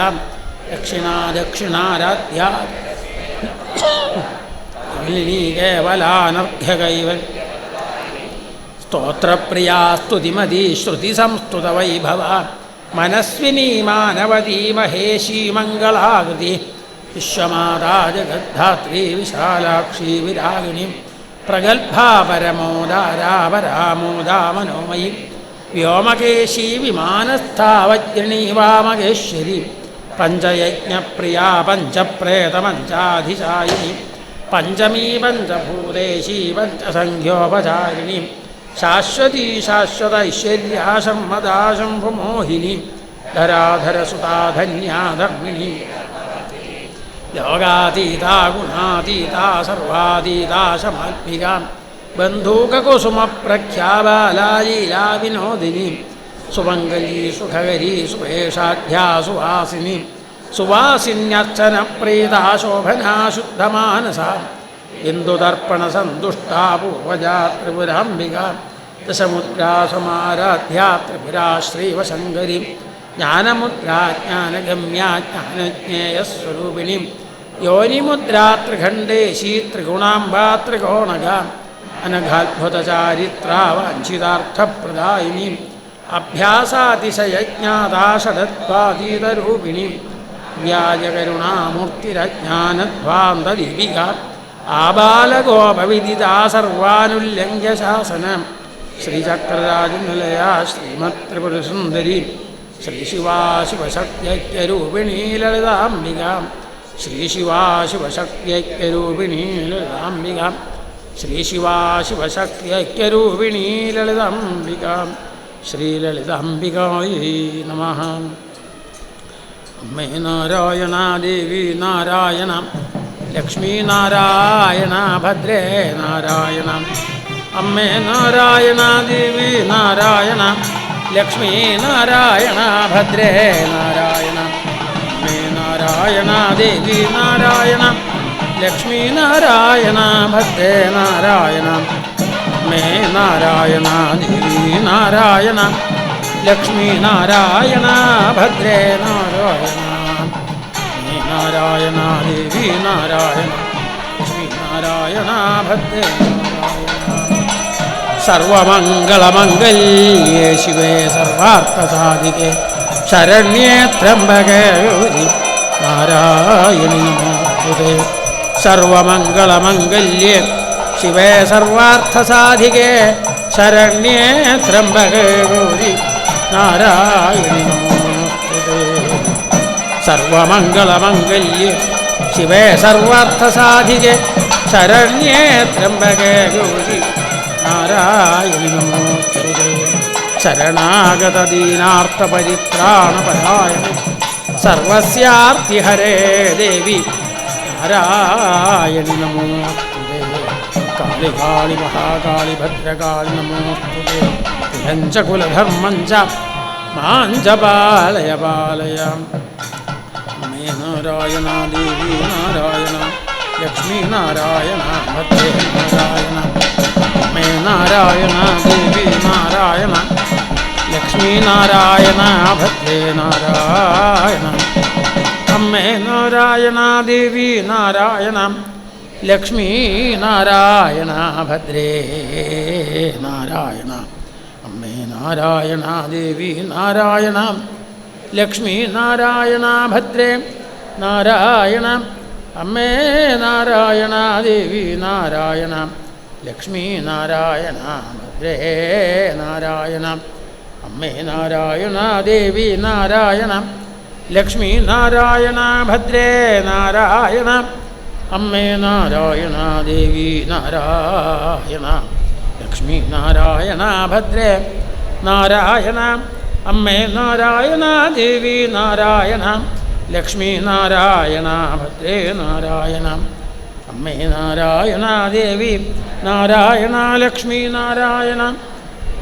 ദക്ഷിണാ ദക്ഷിണാരാധ്യാ കേവലാനർഘ്യകൈവ സ്തോത്രപ്രിയാ സ്തുതിമതീ ശ്രുതിസംസ്തുതവൈഭവ മനസ്വിനി മാനവതീ മഹേശീ മംഗളാകൃതി വിശ്വമാതാ ജഗദ്ധാത്രീ വിശാലാക്ഷി വിരാഗിണി പ്രഗൽഭാ പരമോദാരാ പരാമോദാ മനോമയി വ്യോമകേശീ വിമാനസ്ഥാ വജ്രിണീ വാമകേശ്വരി പഞ്ചയജ്ഞപ്രിയാ പഞ്ചപ്രേതപഞ്ചാധിശായിനി പഞ്ചമീ പഞ്ചഭൂതേശീ പഞ്ചസംഖ്യോപചാരിണി ശാശ്വതീ ശാശ്വത ഐശ്വര്യാ ശമ്മദാ ശംഭുമോഹിനി ധരാധരസുതാ ധന്യാ ധർമ്മിണി ലോകാതീതാ ഗുണാതീതാ സർവാതീതാ ശമാത്മികാ ബന്ധൂകകുസുമപ്രഖ്യാബാലാലീലാ വിനോദിനി സുമംഗലീ സുഖകരീ സുവേഷാഢ്യാ സുവാസിനി സുവാസിന്യർച്ചനപ്രീതാ ശോഭനാ ശുദ്ധമാനസാ ഇന്ദുദർപ്പണസന്തുഷ്ടാ പൂർവജാ ത്രിപുരാംബിക ദശമുദ്രാ സമാരാധ്യാ ത്രിപുരാ ശ്രീവശങ്കരി ജ്ഞാനമുദ്രാ ജ്ഞാനഗമ്യാ ജ്ഞാനജ്ഞേയസ്വരൂപിണി യോനിമുദ്രാ ത്രിഖണ്ഡേശീ ത്രിഗുണാംബാ ത്രികോണക അനഘാത്ഭുതചാരിത്രാ വാഞ്ചിതാർത്ഥപ്രദായിനി അഭ്യാസാതിശയജ്ഞാതാ ഷഡത്വാതീതരൂപിണി വ്യാജകരുണാമൂർത്തിരജ്ഞാനധ്വാന്തദീപിക ആബാലഗോപവിദിതാ സർവാനുല്യംഘ്യ ശാസനം ശ്രീചക്രരാജനിലയാ ശ്രീമത്രിപുരസുന്ദരി ശ്രീശിവാശിവശക്തിഐക്യരൂപിണീ ലളിതാംബിക ശ്രീശിവാശിവശക്തിഐക്യരൂപിണീ ലളിതാംബിക ശ്രീശിവാശിവശക്തിഐക്യരൂപിണീ ലളിതാംബിക ശ്രീലളിതാംബികായൈ നമഃ. അമ്മേ നാരായണ ദേവി നാരായണ ലക്ഷ്മീ നാരായണ ഭദ്രേ നാരായണ. അമ്മേ നാരായണ ദേവി നാരായണ ലക്ഷ്മീ നാരായണ ഭദ്രേ നാരായണ. അമ്മേ നാരായണ ദേവി നാരായണ ലക്ഷ്മീ നാരായണ ഭദ്രേ നാരായണ. അമ്മേ നാരായണ ദേവി നാരായണ ലക്ഷ്മീ നാരായണ ഭദ്രേ നാരായണ. അമ്മേ നാരായണ ദേവി നാരായണ ലക്ഷ്മീ നാരായണ ഭദ്രേ നാരായണ. സർവമംഗളമംഗല്യേ ശിവേ സർവാർത്ഥസാധികേ ശരണ്യേ ത്രംബകേ ഗൗരി നാരായണി നമോസ്തുതേ. സർവമംഗളമംഗല്യേ ശിവേ സർവാർത്ഥസാധികേ ശരണ്യേ ത്രംബകേ ഗൗരി നാരായണി നമോസ്തുതേ. സർവമംഗളമംഗല്യേ ശിവേ സർവാർത്ഥസാധികേ ശരണ്യേ ത്രംബകേ ഗൗരി നാരായണി നമോസ്തുതേ. ശരണാഗതദീനാർത്തപരിത്രാണപരായണ സർവസ്യാർത്തിഹരേ ദേവി നാരായണി നമോസ്തുതേ. കാളി കാളി മഹാകാളി ഭദ്രകാളി നമോസ്തുതേ. കുലഞ്ച കുലധർമ്മഞ്ച മാഞ്ച പാലയ പാലയ. അമ്മേ നാരായണ ദേവി നാരായണ ലക്ഷ്മീ നാരായണ ഭദ്രേ നാരായണ. അമ്മേ നാരായണ ദേവി നാരായണ ലക്ഷ്മീ നാരായണ ഭദ്രേ നാരായണ. അമ്മേ നാരായണ ദേവി നാരായണ ലക്ഷ്മീ നാരായണ ഭദ്രേ നാരായണ. അമ്മേ നാരായണ ദേവി നാരായണ ലക്ഷ്മീ നാരായണ ഭദ്രേ നാരായണ. അമ്മേ നാരായണ ദേവി നാരായണ ലക്ഷ്മീ നാരായണ ഭദ്രേ നാരായണ. അമ്മേ നാരായണ ദേവി നാരായണ ലക്ഷ്മീ നാരായണ ഭദ്രേ നാരായണ. അമ്മേ നാരായണ ദേവി നാരായണ ലക്ഷ്മീ നാരായണ ഭദ്രേ നാരായണ. അമ്മേ നാരായണ ദേവി നാരായണ ലക്ഷ്മീ നാരായണ ഭദ്രേ നാരായണ. അമ്മേ നാരായണ ദേവി നാരായണ ലക്ഷ്മീ നാരായണ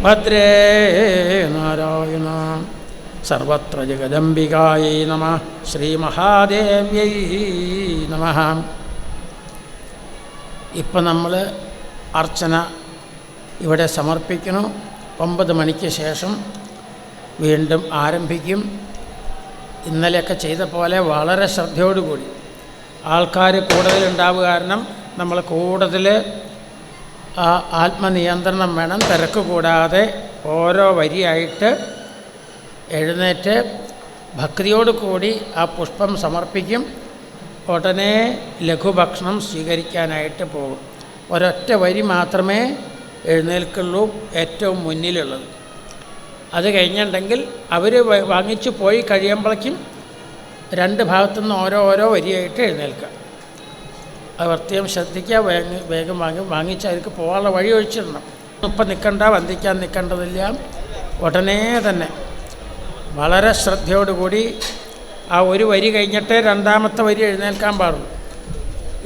ഭദ്രേ നാരായണ. സർവത്ര ജഗദംബികായൈ നമഃ. ശ്രീമഹാദേവ്യൈ നമഃ. ഇപ്പം നമ്മൾ അർച്ചന ഇവിടെ സമർപ്പിക്കണം. 9 മണിക്ക് ശേഷം വീണ്ടും ആരംഭിക്കും. ഇന്നലെയൊക്കെ ചെയ്ത പോലെ വളരെ ശ്രദ്ധയോടുകൂടി ആൾക്കാർ കൂടുതലുണ്ടാവുക കാരണം നമ്മൾ കൂടുതൽ ആത്മനിയന്ത്രണം വേണം. തിരക്ക് കൂടാതെ ഓരോ വരിയായിട്ട് എഴുന്നേറ്റ് ഭക്തിയോട് കൂടി ആ പുഷ്പം സമർപ്പിക്കും. ഉടനെ ലഘുഭക്ഷണം സ്വീകരിക്കാനായിട്ട് പോകും. ഒരൊറ്റ വരി മാത്രമേ എഴുന്നേൽക്കുള്ളൂ, ഏറ്റവും മുന്നിലുള്ളത്. അത് കഴിഞ്ഞിട്ടുണ്ടെങ്കിൽ അവർ വാങ്ങിച്ചു പോയി കഴിയുമ്പോഴേക്കും 2 ഭാഗത്തുനിന്ന് ഓരോ വരിയായിട്ട് എഴുന്നേൽക്കുക. അത് പ്രത്യേകം ശ്രദ്ധിക്കുക. വേഗം വാങ്ങിച്ച് അവർക്ക് പോകാനുള്ള വഴി ഒഴിച്ചിടണം. ഇപ്പം നിൽക്കണ്ട, വന്ദിക്കാൻ നിൽക്കേണ്ടതില്ല. ഉടനെ തന്നെ വളരെ ശ്രദ്ധയോടുകൂടി ആ ഒരു വരി കഴിഞ്ഞിട്ട് 2ാമത്തെ വരി എഴുന്നേൽക്കാൻ പാടുള്ളൂ.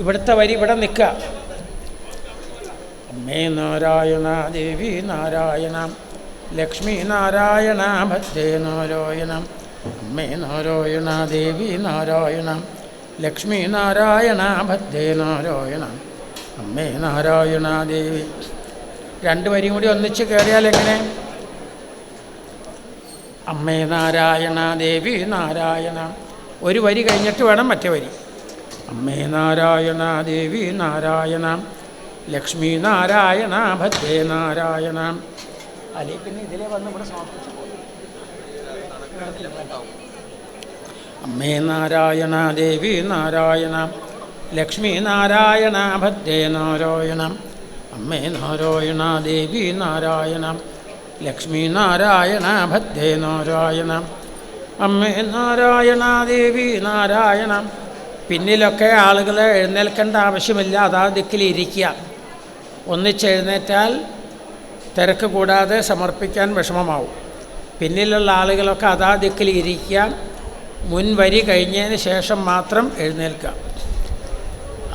ഇവിടുത്തെ വരി ഇവിടെ നിൽക്കുക. അമ്മേ നാരായണ ദേവി നാരായണ ലക്ഷ്മീ നാരായണ ഭദ്രേ നാരായണ. അമ്മേ നാരായണ ദേവി നാരായണ ലക്ഷ്മീ നാരായണ ഭദ്രേ നാരായണ. അമ്മേ നാരായണ ദേവി. 2 വരിയും കൂടി ഒന്നിച്ച് കയറിയാൽ എങ്ങനെ? അമ്മേ നാരായണ ദേവി നാരായണ. ഒരു വരി കഴിഞ്ഞിട്ട് വേണം മറ്റേ വരി. അമ്മേ നാരായണ ദേവി നാരായണ ലക്ഷ്മീ നാരായണ ഭദ്രേ നാരായണ. അല്ലെ പിന്നെ ഇതിലെ വന്ന് ഇവിടെ സമർപ്പിച്ചു. അമ്മേ നാരായണ ദേവി നാരായണ ലക്ഷ്മി നാരായണ ഭദ്രേ നാരായണ അമ്മേ നാരായണ ദേവി നാരായണ ലക്ഷ്മി നാരായണ ഭദ്രേ നാരായണ അമ്മേ നാരായണ ദേവി നാരായണ. പിന്നിലൊക്കെ ആളുകൾ എഴുന്നേൽക്കേണ്ട ആവശ്യമില്ല, അതാ ദിക്കിലിരിക്കുക. ഒന്നിച്ചെഴുന്നേറ്റാൽ തിരക്ക് കൂടാതെ സമർപ്പിക്കാൻ വിഷമമാവും. പിന്നിലുള്ള ആളുകളൊക്കെ അതാ ദിക്കിലിരിക്കുക. മുൻവരി കഴിഞ്ഞതിന് ശേഷം മാത്രം എഴുന്നേൽക്കുക.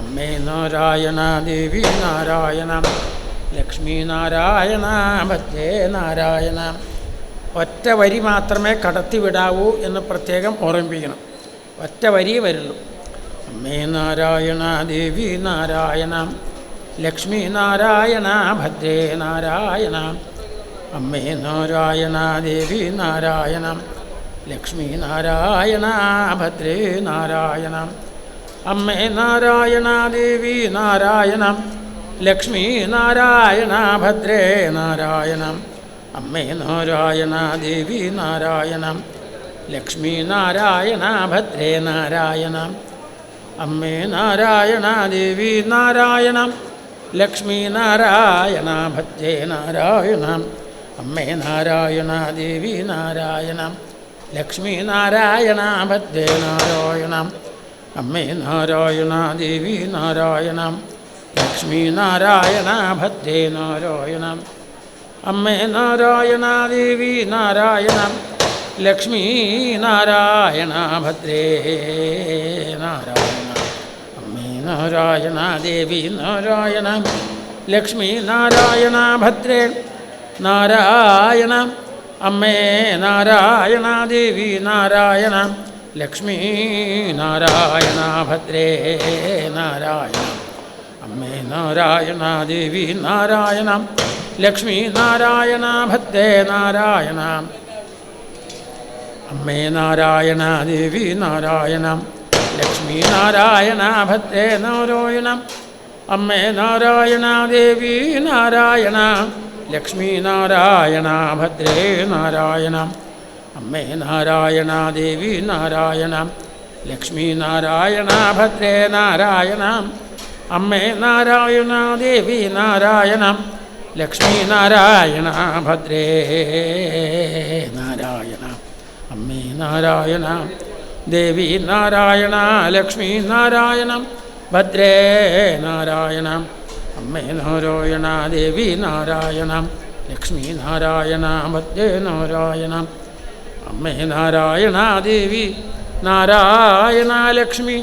അമ്മേ നാരായണ ദേവി നാരായണ ലക്ഷ്മി നാരായണ ഭദ്രേ നാരായണ. ഒറ്റ വരി മാത്രമേ കടത്തിവിടാവൂ എന്ന് പ്രത്യേകം ഓർമ്മിപ്പിക്കണം. ഒറ്റ വരിയേ വരുള്ളൂ. അമ്മേ നാരായണ ദേവി നാരായണ ലക്ഷ്മി നാരായണ ഭദ്രേ നാരായണ അമ്മേ നാരായണ ദേവി നാരായണ ലക്ഷ്മി നാരായണ ഭദ്രേ നാരായണ അമ്മേ നാരായണ ദേവി നാരായണ ലക്ഷ്മി നാരായണ ഭദ്രേ നാരായണ അമ്മേ നാരായണ ദേവി നാരായണ ലക്ഷ്മി നാരായണ ഭദ്രേ നാരായണ അമ്മേ നാരായണ ദേവി നാരായണ ലക്ഷ്മി നാരായണ ഭദ്രേ നാരായണ അമ്മേ നാരായണ ദേവി നാരായണ ലക്ഷ്മി നാരായണ ഭദ്രേ നാരായണ അമ്മേ നാരായണ ദേവി നാരായണ ലക്ഷ്മി നാരായണ ഭദ്രേ നാരായണ അമ്മേ നാരായണ ദേവി നാരായണ ലക്ഷ്മി നാരായണ ഭദ്രേ നാരായണ അമ്മേ നാരായണ ദേവി നാരായണ ലക്ഷ്മി നാരായണ ഭദ്രേ നാരായണ അമ്മേ നാരായണ ദേവി നാരായണ ലക്ഷ്മി നാരായണ ഭദ്രേ നാരായണ അമ്മേ നാരായണ ദേവി നാരായണ ലക്ഷ്മി നാരായണ ഭദ്രേ നാരായണ അമ്മേ നാരായണ ദേവി നാരായണ ലക്ഷ്മി നാരായണ ഭദ്രേ നാരായണ അമ്മേ നാരായണ ദേവി നാരായണ ലക്ഷ്മി നാരായണ ഭദ്രേ നാരായണ അമ്മേ നാരായണ ദേവി നാരായണ ലക്ഷ്മി നാരായണ ഭദ്രേ നാരായണ അമ്മേ നാരായണ ദേവി നാരായണ ലക്ഷ്മി നാരായണ ഭദ്രേ നാരായണ അമ്മേ നാരായണ ദേവി നാരായണ ലക്ഷ്മി നാരായണ ഭദ്രേ നാരായണ അമ്മേ നാരായണ ദേവി നാരായണ ലക്ഷ്മി നാരായണ ഭദ്രേ നാരായണ അമ്മേ നാരായണ ദേവി നാരായണ ലക്ഷ്മി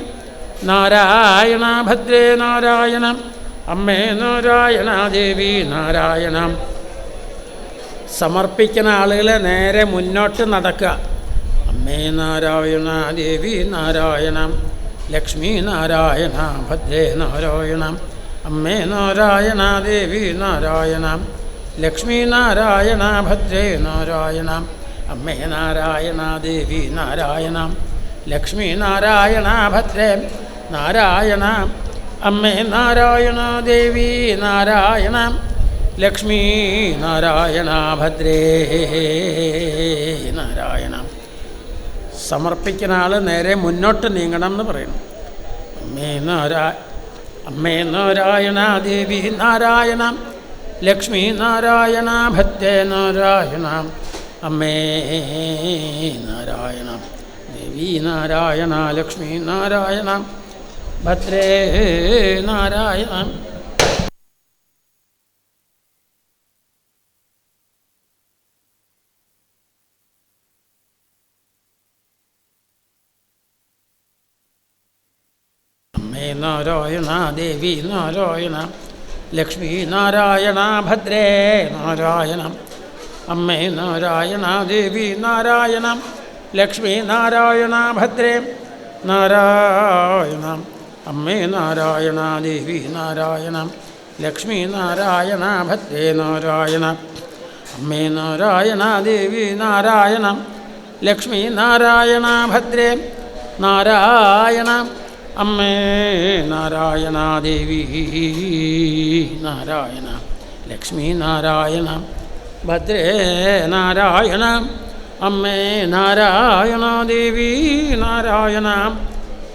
നാരായണ ഭദ്രേ നാരായണ അമ്മേ നാരായണ ദേവി നാരായണ. സമർപ്പിക്കുന്ന ആളുകൾ നേരെ മുന്നോട്ട് നടക്കുക. അമ്മേ നാരായണ ദേവി നാരായണ ലക്ഷ്മി നാരായണ ഭദ്രേ നാരായണ അമ്മേ നാരായണ ദേവി നാരായണ ലക്ഷ്മി നാരായണ ഭദ്രേ നാരായണ അമ്മേ നാരായണ ദേവി നാരായണ ലക്ഷ്മി നാരായണ ഭദ്രേ നാരായണ അമ്മേ നാരായണ ദേവി നാരായണ ലക്ഷ്മി നാരായണ ഭദ്രേ നാരായണ. സമർപ്പിക്കുന്ന ആൾ നേരെ മുന്നോട്ട് നീങ്ങണം എന്ന് പറയുന്നു. അമ്മേ നാരായണ ദേവി നാരായണ ലക്ഷ്മി നാരായണ ഭദ്രേ നാരായണ അമ്മേ നാരായണ ദേവി നാരായണ ലക്ഷ്മി നാരായണ ഭദ്രേ നാരായണ. അമ്മേ നാരായണ ദേവി നാരായണ ലക്ഷ്മി നാരായണ ഭദ്രേ നാരായണ അമ്മേ നാരായണ ദേവി നാരായണ ലക്ഷ്മി നാരായണ ഭദ്രേ നാരായണ അമ്മേ നാരായണ ദേവി നാരായണ ലക്ഷ്മി നാരായണ ഭദ്രേ നാരായണ അമ്മേ നാരായണ ദേവി നാരായണ ലക്ഷ്മി നാരായണ ഭദ്രേ നാരായണ അമ്മേ നാരായണ ദേവി നാരായണ ലക്ഷ്മി നാരായണ ഭദ്രേ നാരായണ അമ്മേ നാരായണ ദേവി നാരായണ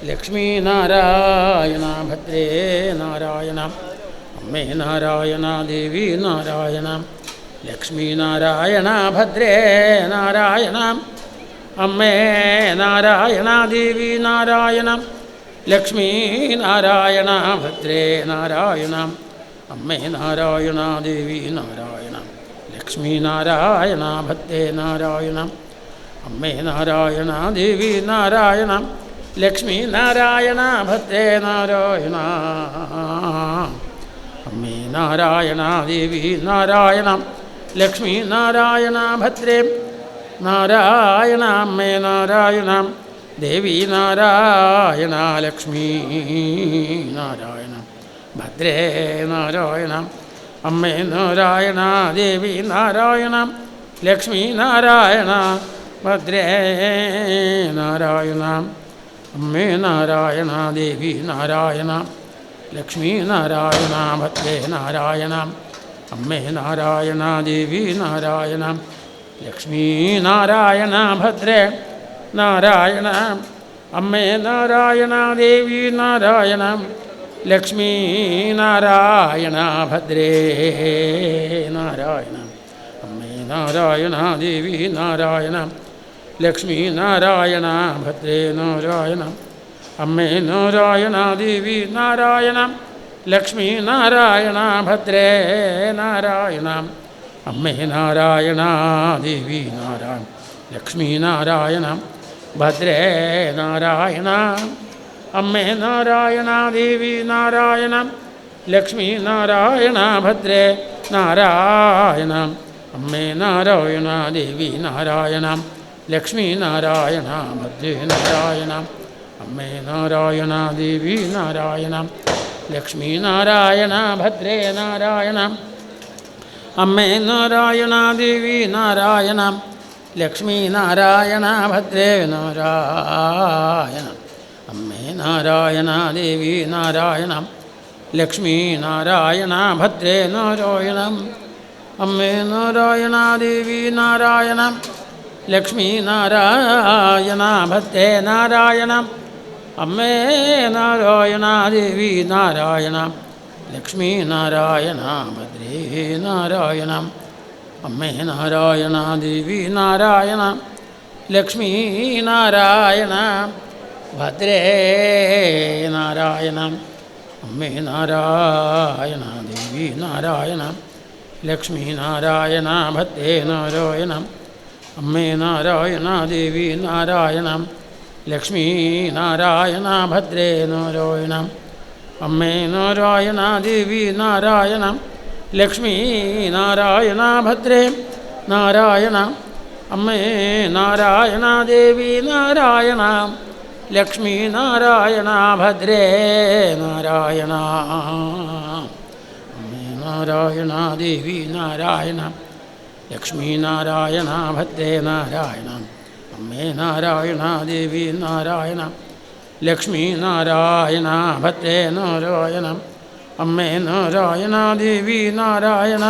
ലക്ഷ്മീ നാരായണ ഭദ്രേ നാരായണ അമ്മേ നാരായണ ദേവി നാരായണ ലക്ഷ്മീ നാരായണ ഭദ്രേ നാരായണ അമ്മേ നാരായണ ദേവി നാരായണ ലക്ഷ്മീ നാരായണ ഭദ്രേ നാരായണ അമ്മേ നാരായണ ദേവി നാരായണ ലക്ഷ്മീ നാരായണ ഭദ്രേ നാരായണ അമ്മേ നാരായണ ദേവി നാരായണ ലക്ഷ്മീ നാരായണ ഭദ്രേ നാരായണ അമ്മേ നാരായണ ദേവി നാരായണ ലക്ഷ്മീ നാരായണ ഭദ്രേ നാരായണ അമ്മേ നാരായണ ദേവി നാരായണ ലക്ഷ്മീ നാരായണ ഭദ്രേ നാരായണ അമ്മേ നാരായണ ദേവി നാരായണ ലക്ഷ്മീ നാരായണ ഭദ്രേ നാരായണ അമ്മേ നാരായണ ദേവി നാരായണ ലക്ഷ്മീ നാരായണ ഭദ്രേ നാരായണ അമ്മേ നാരായണ ദേവി നാരായണ ലക്ഷ്മീ നാരായണ ഭദ്രേ നാരായണ അമ്മേ നാരായണ ദേവി നാരായണ ലക്ഷ്മീ നാരായണ ഭദ്രേ നാരായണ അമ്മേ നാരായണ ദേവി നാരായണ ലക്ഷ്മീ നാരായണ ഭദ്രേ നാരായണ അമ്മേ നാരായണ ദേവി നാരായണ ലക്ഷ്മീ നാരായണ ഭദ്രേ നാരായണ അമ്മേ നാരായണ ദേവി നാരായണ ലക്ഷ്മീ നാരായണ ഭദ്രേ നാരായണ അമ്മേ നാരായണ ദേവി നാരായണ ലക്ഷ്മീ നാരായണ ഭദ്രേ നാരായണ അമ്മേ നാരായണ ദേവി നാരായണ ലക്ഷ്മീ നാരായണ ഭദ്രേ നാരായണ അമ്മേ നാരായണ ദേവി നാരായണ ലക്ഷ്മീ നാരായണ ഭദ്രേ നാരായണ അമ്മേ നാരായണ ദേവി നാരായണ ലക്ഷ്മീ നാരായണ ഭദ്രേ നാരായണ അമ്മേ നാരായണ ദേവി നാരായണ ലക്ഷ്മീ നാരായണ ഭദ്രേ നാരായണ അമ്മേ നാരായണ ദേവി നാരായണ ലക്ഷ്മീ നാരായണ ഭദ്രേ നാരായണ അമ്മേ നാരായണ ദേവി നാരായണ ലക്ഷ്മീ നാരായണ ഭദ്രേ നാരായണ അമ്മേ നാരായണ ദേവി നാരായണ ലക്ഷ്മീ നാരായണ ഭദ്രേ നാരായണ അമ്മേ നാരായണ ദേവി നാരായണ ലക്ഷ്മീ നാരായണ ഭദ്രേ നാരായണ അമ്മേ നാരായണ ദേവി നാരായണ ലക്ഷ്മീ നാരായണ ഭദ്രേ നാരായണ അമ്മേ നാരായണ ദേവി നാരായണ ലക്ഷ്മീ നാരായണ ഭദ്രേ നാരായണ അമ്മേ നാരായണ ദേവി നാരായണ ലക്ഷ്മീ നാരായണ ഭദ്രേ നാരായണ അമ്മേ നാരായണ ദേവി നാരായണ ലക്ഷ്മീ നാരായണ ഭദ്രേ നാരായണ അമ്മേ നാരായണ ദേവി നാരായണ ലക്ഷ്മീ നാരായണ ഭദ്രേ നാരായണ അമ്മേ നാരായണ ദേവി നാരായണ ലക്ഷ്മീ നാരായണ ഭദ്രേ നാരായണ അമ്മേ നാരായണ ദേവി നാരായണ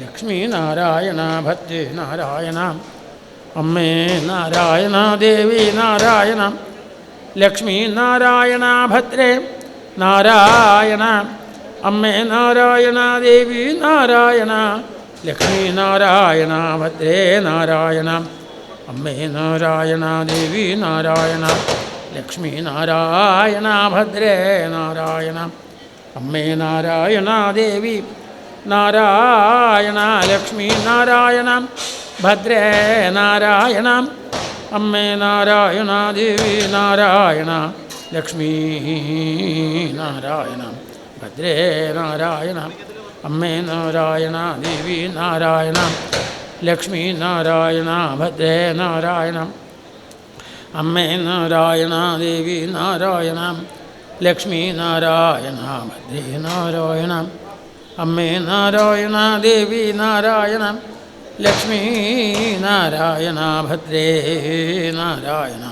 ലക്ഷ്മീ നാരായണ ഭദ്രേ നാരായണ അമ്മേ നാരായണ ദേവി നാരായണ ലക്ഷ്മീ നാരായണ ഭദ്രേ നാരായണ അമ്മേ നാരായണ ദേവി നാരായണ ലക്ഷ്മീ നാരായണ ഭദ്രേ നാരായണ അമ്മേ നാരായണ ദേവി നാരായണ ലക്ഷ്മീ നാരായണ ഭദ്രേ നാരായണ അമ്മേ നാരായണ ദേവി നാരായണ ലക്ഷ്മീ നാരായണ ഭദ്രേ നാരായണ അമ്മേ നാരായണ ദേവി നാരായണ ലക്ഷ്മീ നാരായണ ഭദ്രേ നാരായണ അമ്മേ നാരായണ ദേവി നാരായണ ലക്ഷ്മീ നാരായണ ഭദ്രേ നാരായണ അമ്മേ നാരായണ ദേവി നാരായണ ലക്ഷ്മീ നാരായണ ഭദ്രേ നാരായണ അമ്മേ നാരായണ ദേവി നാരായണ ലക്ഷ്മീ നാരായണ ഭദ്രേ നാരായണ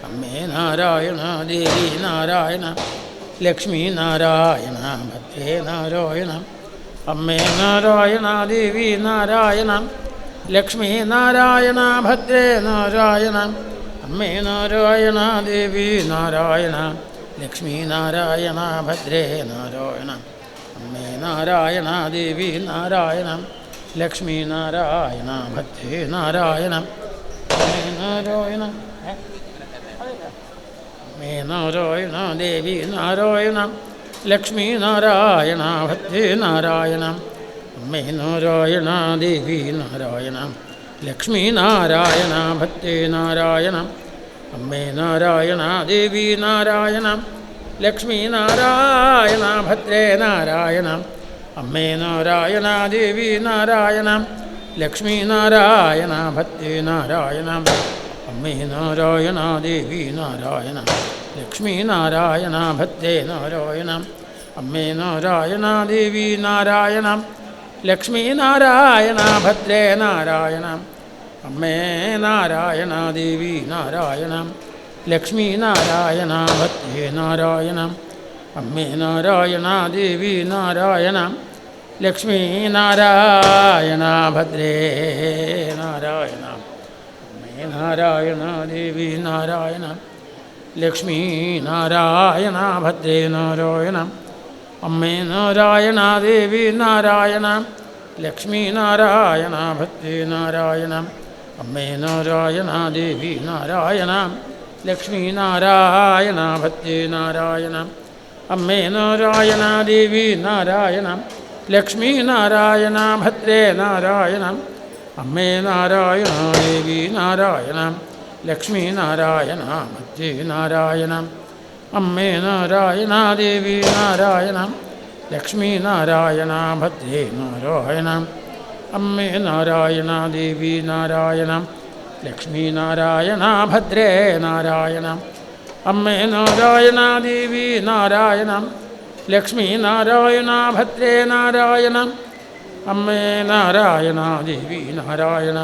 അമ്മേ നാരായണ ദേവി നാരായണ ലക്ഷ്മീ നാരായണ ഭദ്രേ നാരായണ അമ്മേ നാരായണ ദേവി നാരായണ ലക്ഷ്മീ നാരായണ ഭദ്രേ നാരായണ അമ്മേ നാരായണ ദേവി നാരായണ ലക്ഷ്മീ നാരായണ ഭദ്രേ നാരായണ അമ്മേ നാരായണ ദേവി നാരായണ ലക്ഷ്മീ നാരായണ ഭദ്രേ നാരായണ അമ്മേ നാരായണ അമ്മേ നാരായണ ദേവി നാരായണ ലക്ഷ്മീ നാരായണ ഭദ്രേ നാരായണ അമ്മേ നാരായണ ദേവി നാരായണ ലക്ഷ്മീ നാരായണ ഭദ്രേ നാരായണ അമ്മേ നാരായണ ദേവി നാരായണ ലക്ഷ്മീ നാരായണ ഭദ്രേ നാരായണ അമ്മേ നാരായണ ദേവി നാരായണ ലക്ഷ്മീ നാരായണ ഭദ്രേ നാരായണ അമ്മേ നാരായണ ദേവി നാരായണ ലക്ഷ്മീ നാരായണ ഭദ്രേ നാരായണ അമ്മേ നാരായണ ദേവി നാരായണ ലക്ഷ്മീ നാരായണ ഭദ്രേ നാരായണ അമ്മേ നാരായണ ദേവി നാരായണ ലക്ഷ്മീ നാരായണ ഭദ്രേ നാരായണ അമ്മേ നാരായണ ദേവി നാരായണ ലക്ഷ്മീ നാരായണ ഭദ്രേ നാരായണ അമ്മേ നാരായണ ദേവി നാരായണ ലക്ഷ്മീ നാരായണ ഭദ്രേ നാരായണ അമ്മേ നാരായണ ദേവി നാരായണ ലക്ഷ്മീ നാരായണ ഭദ്രേ നാരായണ അമ്മേ നാരായണ ദേവി നാരായണ ലക്ഷ്മീ നാരായണ ഭദ്രേ നാരായണ അമ്മേ നാരായണ ദേവി നാരായണ ലക്ഷ്മീ നാരായണ ഭദ്രേ നാരായണ അമ്മേ നാരായണ ദേവി നാരായണ ലക്ഷ്മീ നാരായണ ഭദ്രേ നാരായണ അമ്മേ നാരായണ ദേവി നാരായണ ലക്ഷ്മീ നാരായണ ഭദ്രേ നാരായണ അമ്മേ നാരായണ ദേവി നാരായണ ലക്ഷ്മീ നാരായണ ഭദ്രേ നാരായണ അമ്മേ നാരായണ ദേവി നാരായണ ലക്ഷ്മീ നാരായണ ഭദ്രേ നാരായണ അമ്മേ നാരായണ ദേവി നാരായണ ലക്ഷ്മീ നാരായണ ഭദ്രേ നാരായണ അമ്മേ നാരായണ ദേവി നാരായണ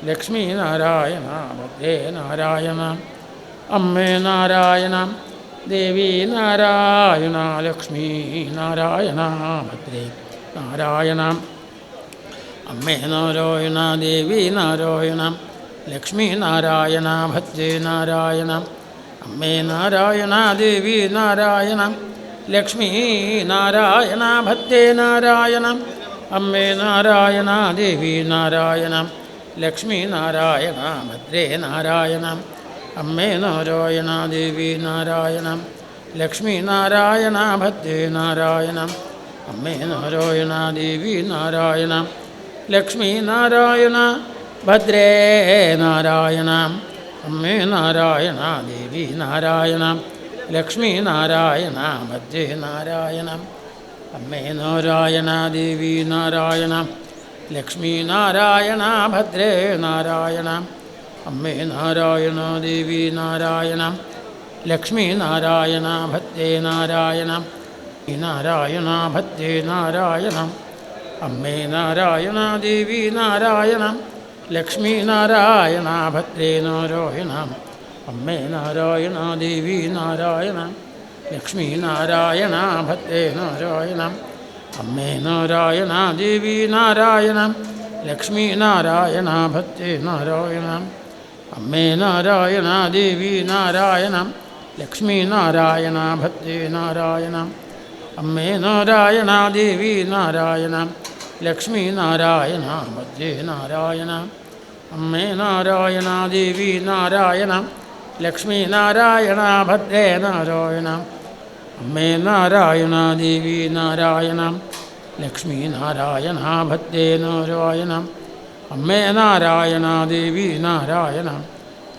ലക്ഷ്മീ നാരായണ ഭദ്രേ നാരായണ അമ്മേ നാരായണ ദേവി നാരായണ ലക്ഷ്മീ നാരായണ ഭദ്രേ നാരായണ അമ്മേ നാരായണ ദേവി നാരായണ ലക്ഷ്മീ നാരായണ ഭദ്രേ നാരായണ അമ്മേ നാരായണ ദേവി നാരായണ ലക്ഷ്മീ നാരായണ ഭദ്രേ നാരായണ അമ്മേ നാരായണ ദേവി നാരായണ ലക്ഷ്മീ നാരായണ ഭദ്രേ നാരായണ അമ്മേ നാരായണ ദേവി നാരായണ ലക്ഷ്മീ നാരായണ ഭദ്രേ നാരായണ അമ്മേ നാരായണ ദേവി നാരായണ ലക്ഷ്മീ നാരായണ ഭദ്രേ നാരായണ അമ്മേ നാരായണ ദേവി നാരായണ ലക്ഷ്മീ നാരായണ ഭദ്രേ നാരായണ അമ്മേ നാരായണ ദേവി നാരായണ ലക്ഷ്മീ നാരായണ ഭദ്രേ നാരായണ നാരായണ ഭദ്രേ നാരായണ അമ്മേ നാരായണ ദേവി നാരായണ ലക്ഷ്മീ നാരായണ ഭദ്രേ നാരായണ അമ്മേ നാരായണ ദേവി നാരായണ ലക്ഷ്മീ നാരായണ ഭദ്രേ നാരായണ അമ്മേ നാരായണ ദേവി നാരായണ ലക്ഷ്മീ നാരായണ ഭദ്രേ നാരായണ അമ്മേ നാരായണ ദേവി നാരായണ ലക്ഷ്മീ നാരായണ ഭദ്രേ നാരായണ അമ്മേ നാരായണ ദേവി നാരായണ ലക്ഷ്മീ നാരായണ ഭദ്രേ നാരായണ അമ്മേ നാരായണ ദേവി നാരായണ ലക്ഷ്മീ നാരായണ ഭദ്രേ നാരായണ അമ്മേ നാരായണ ദേവി നാരായണ ലക്ഷ്മീ നാരായണ ഭദ്രേ നാരായണ അമ്മേ നാരായണ ദേവി നാരായണ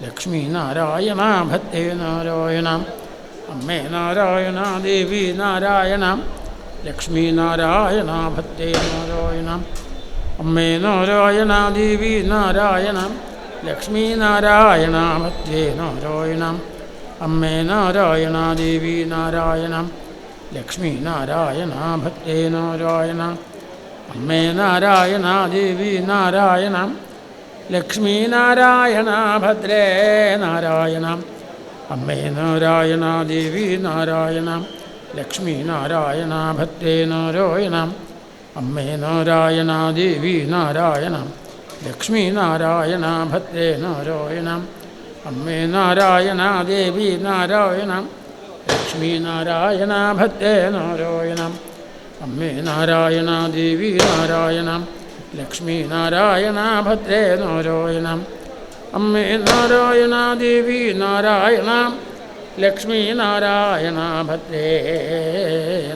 ലക്ഷ്മീ നാരായണ ഭദ്രേ നാരായണ അമ്മേ നാരായണ ദേവി നാരായണ ലക്ഷ്മീ നാരായണ ഭദ്രേ നാരായണ അമ്മേ നാരായണ ദേവി നാരായണ ലക്ഷ്മീ നാരായണ ഭദ്രേ നാരായണ അമ്മേ നാരായണ ദേവി നാരായണ ലക്ഷ്മീ നാരായണ ഭദ്രേ നാരായണ അമ്മേ നാരായണ ദേവി നാരായണ ലക്ഷ്മീ നാരായണ ഭദ്രേ നാരായണ അമ്മേ നാരായണ ദേവി നാരായണ ലക്ഷ്മീ നാരായണ ഭദ്രേ നാരായണ അമ്മേ നാരായണ ദേവി നാരായണ ലക്ഷ്മീ നാരായണ ഭദ്രേ നാരായണ അമ്മേ നാരായണ ദേവി നാരായണ ലക്ഷ്മീ നാരായണ ഭദ്രേ നാരായണ അമ്മേ നാരായണ ദേവി നാരായണ ലക്ഷ്മീ നാരായണ ഭദ്രേ നാരായണ അമ്മേ നാരായണ ദേവി നാരായണ ലക്ഷ്മീ നാരായണ ഭദ്രേ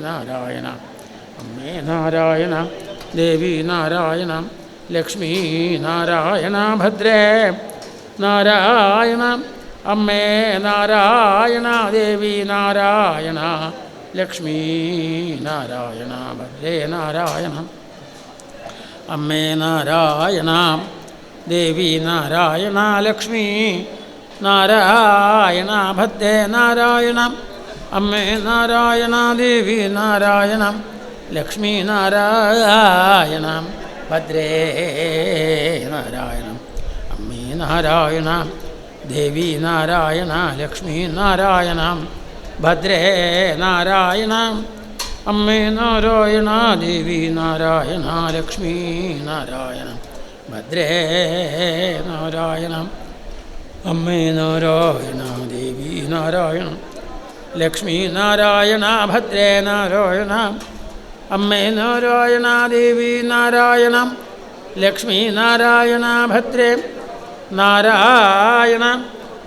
നാരായണ അമ്മേ നാരായണ ദേവി നാരായണ ലക്ഷ്മീ നാരായണ ഭദ്രേ നാരായണ അമ്മേ നാരായണ ദേവി നാരായണ ലക്ഷ്മീ നാരായണ ഭദ്രേ നാരായണ അമ്മേ നാരായണ ദേവി നാരായണ ലക്ഷ്മീ നാരായണ ഭദ്രേ നാരായണ അമ്മേ നാരായണ ദേവി നാരായണ ലക്ഷ്മീ നാരായണ ഭദ്രേ നാരായണ അമ്മേ നാരായണ ദേവി നാരായണ ലക്ഷ്മീ നാരായണ ഭദ്രേ നാരായണ അമ്മേ നാരായണ ദേവി നാരായണ ലക്ഷ്മീ നാരായണ ഭദ്രേ നാരായണ അമ്മേ നാരായണ ദേവി നാരായണ ലക്ഷ്മീ നാരായണ ഭദ്രേ നാരായണ അമ്മേ നാരായണ ദേവി നാരായണ ലക്ഷ്മീ നാരായണ ഭദ്രേ നാരായണ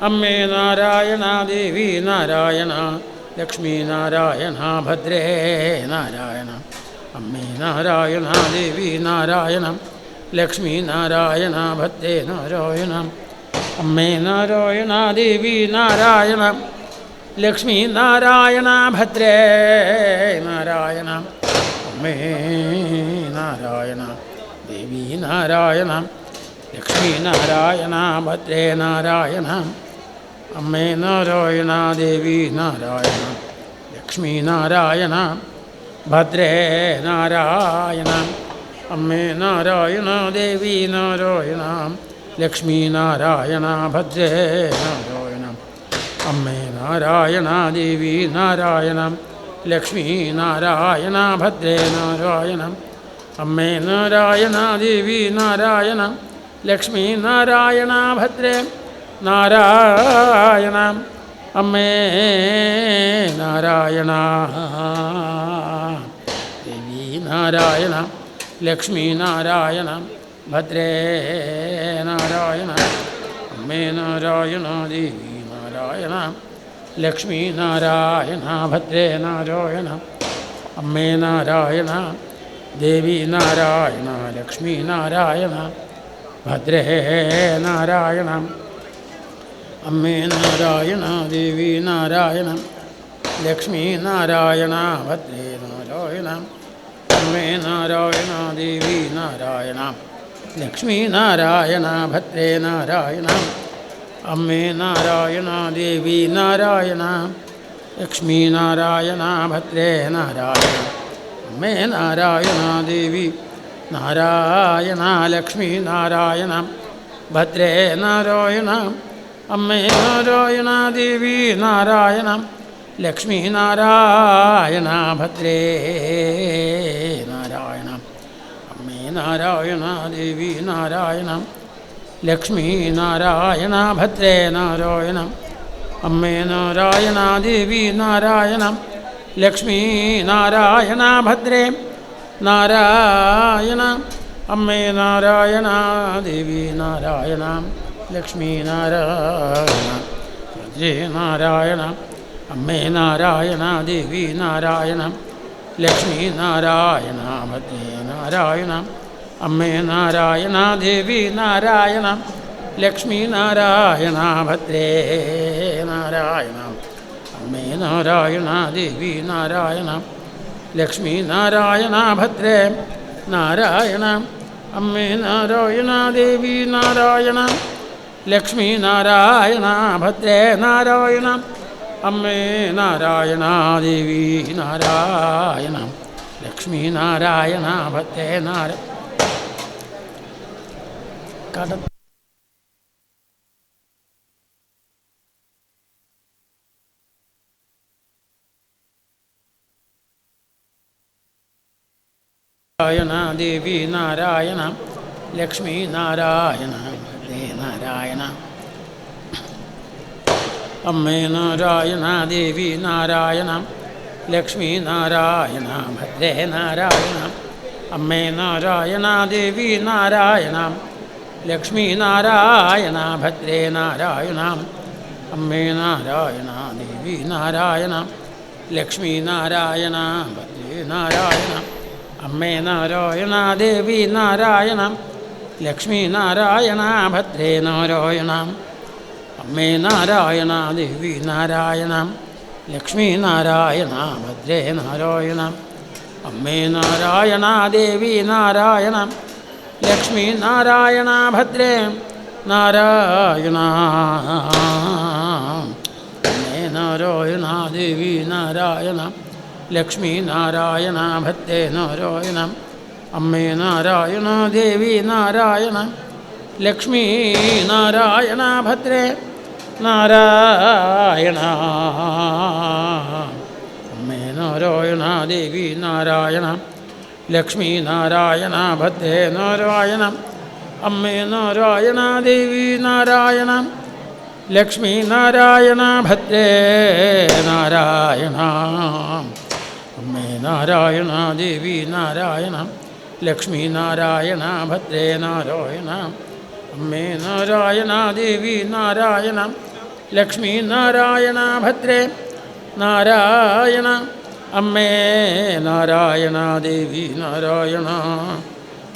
അമ്മേ നാരായണ ദേവി നാരായണ ലക്ഷ്മീ നാരായണ ഭദ്രേ നാരായണ അമ്മേ നാരായണ ദേവി നാരായണ ലക്ഷ്മീ നാരായണ ഭദ്രേ നാരായണ അമ്മേ നാരായണ ദേവി നാരായണ ലക്ഷ്മീ നാരായണ ഭദ്രേ നാരായണ അമ്മേ നാരായണ ദേവി നാരായണ ലക്ഷ്മീ നാരായണ ഭദ്രേ നാരായണ അമ്മേ നാരായണ ദേവി നാരായണ ലക്ഷ്മീ നാരായണ ഭദ്രേ നാരായണ അമ്മേ നാരായണ ദേവി നാരായണ ലക്ഷ്മീ നാരായണ ഭദ്രേ നാരായണ അമ്മേ നാരായണ ദേവി നാരായണ ലക്ഷ്മീ നാരായണ ഭദ്രേ നാരായണ അമ്മേ നാരായണ ദേവി നാരായണ ലക്ഷ്മീ നാരായണ ഭദ്രേ നാരായണ അമ്മേ നാരായണ ദേവി നാരായണ ലക്ഷ്മീ നാരായണ ഭദ്രേ നാരായണ അമ്മേ നാരായണ ദേവി നാരായണ ലക്ഷ്മീ നാരായണ ഭദ്രേ നാരായണ അമ്മേ നാരായണ ദേവി നാരായണ ലക്ഷ്മീ നാരായണ ഭദ്രേ നാരായണ അമ്മേ നാരായണ ദേവി നാരായണ ലക്ഷ്മീ നാരായണ ഭദ്രേ നാരായണ അമ്മേ നാരായണ ദേവി നാരായണ ലക്ഷ്മീ നാരായണ ഭദ്രേ നാരായണ അമ്മേ നാരായണ ദേവി നാരായണ ലക്ഷ്മീ നാരായണ ഭദ്രേ നാരായണ അമ്മേ നാരായണ ദേവി നാരായണ ലക്ഷ്മീ നാരായണ ഭദ്രേ നാരായണ അമ്മേ നാരായണ ദേവി നാരായണ ലക്ഷ്മീ നാരായണ ഭദ്രേ നാരായണ അമ്മേ നാരായണ ദേവി നാരായണ ലക്ഷ്മീ നാരായണ ഭദ്രേ നാരായണ അമ്മേ നാരായണ ദേവി നാരായണ ലക്ഷ്മീ നാരായണ ഭദ്രേ നാരായണ അമ്മേ നാരായണ ദേവി നാരായണ ലക്ഷ്മീ നാരായണ ഭദ്രേ നാരായണ അമ്മേ നാരായണ ദേവി നാരായണ ലക്ഷ്മീ നാരായണ ഭദ്രേ നാരായണ അമ്മേ നാരായണ ദേവി നാരായണ ലക്ഷ്മീ നാരായണ ഭദ്രേ നാരായണ അമ്മേ നാരായണ ദേവി നാരായണ ലക്ഷ്മീ നാരായണ ഭദ്രേ നാരായണ അമ്മേ നാരായണ ദേവി നാരായണ ലക്ഷ്മീ നാരായണ ഭദ്രേ നാരായണ അമ്മേ നാരായണ ദേവി നാരായണ ലക്ഷ്മീ നാരായണ ഭദ്രേ നാരായണ നാരായണ ദേവി നാരായണ ലക്ഷ്മി നാരായണ ഭദ്രേ നാരായണ അമ്മേ നാരായണ ദേവി നാരായണ ലക്ഷ്മി നാരായണ ഭദ്രേ നാരായണ അമ്മേ നാരായണ ദേവി നാരായണ ലക്ഷ്മി നാരായണ ഭദ്രേ നാരായണ അമ്മേ നാരായണ ദേവി നാരായണ ലക്ഷ്മി നാരായണ ഭദ്രേ നാരായണ അമ്മേ നാരായണ ദേവി നാരായണ ലക്ഷ്മി നാരായണ ഭദ്രേ നാരായണ അമ്മേ നാരായണ ദേവി നാരായണ ലക്ഷ്മി നാരായണ ഭദ്രേ നാരായണ അമ്മേ നാരായണ ദേവി നാരായണ ലക്ഷ്മി നാരായണ ഭദ്രേ നാരായണ അമ്മേ നാരായണ ദേവി നാരായണ ലക്ഷ്മി നാരായണ ഭദ്രേ നാരായണ അമ്മേ നാരായണ ദേവി നാരായണ ലക്ഷ്മി നാരായണ ഭദ്രേ നാരായണ അമ്മേ നാരായണ ദേവി നാരായണ ലക്ഷ്മി നാരായണ ഭദ്രേ നാരായണ അമ്മേ നാരായണ ദേവി നാരായണ ലക്ഷ്മി നാരായണ ഭദ്രേ നാരായണ അമ്മേ നാരായണ ദേവി നാരായണ ലക്ഷ്മി നാരായണ ഭദ്രേ നാരായണ അമ്മേ നാരായണ ദേവി നാരായണ ലക്ഷ്മി നാരായണ ഭദ്രേ നാരായണ അമ്മേ നാരായണ ദേവി നാരായണ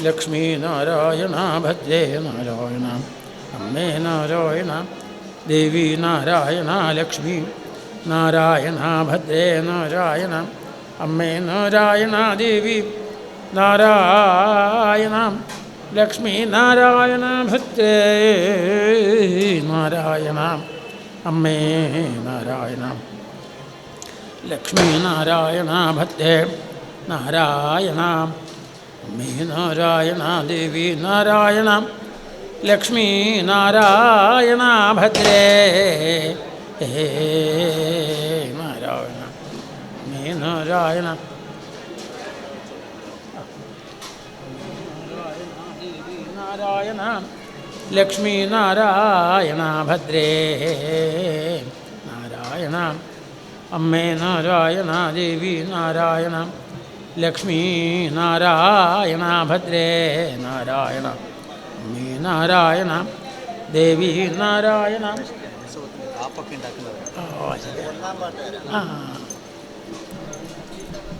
ലക്ഷ്മി നാരായണ ഭദ്രേ നാരായണ അമ്മേ നാരായണ ദേവി നാരായണ ലക്ഷ്മി നാരായണ ഭദ്രേ നാരായണ അമ്മേ നാരായണ ദേവി നാരായണ ലക്ഷ്മി നാരായണ ഭദ്രേ നാരായണ അമ്മേ നാരായണ ലക്ഷ്മി നാരായണ ഭദ്രേ നാരായണ അമ്മേ നാരായണ ദേവി നാരായണ ലക്ഷ്മി നാരായണ ഭദ്രേ നാരായണ അമ്മേ നാരായണ നാരായണ ലക്ഷ്മി നാരായണ ഭദ്രേ നാരായണ അമ്മേ നാരായണ ദേവി നാരായണ ലക്ഷ്മി നാരായണ ഭദ്രേ നാരായണ അമ്മേ നാരായണ ദേവി നാരായണ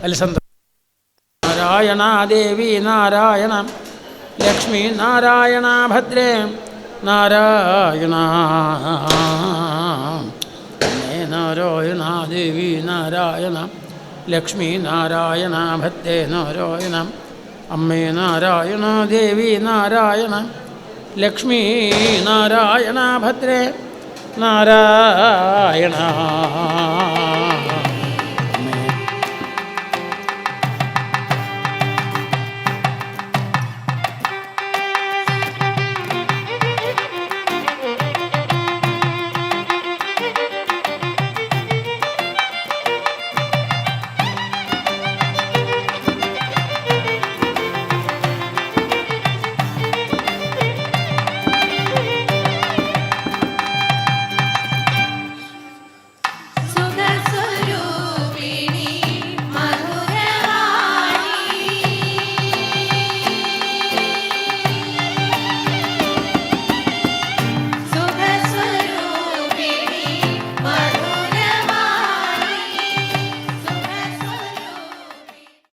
അലസന്ത നാരായണ ദേവി നാരായണ ലക്ഷ്മി നാരായണ ഭദ്രേ നാരായണ അമ്മേ നാരായണ ദേവി നാരായണ ലക്ഷ്മി നാരായണ ഭദ്രേ നാരായണ അമ്മേ നാരായണ ദേവി നാരായണ ലക്ഷ്മി നാരായണ ഭദ്രേ നാരായണ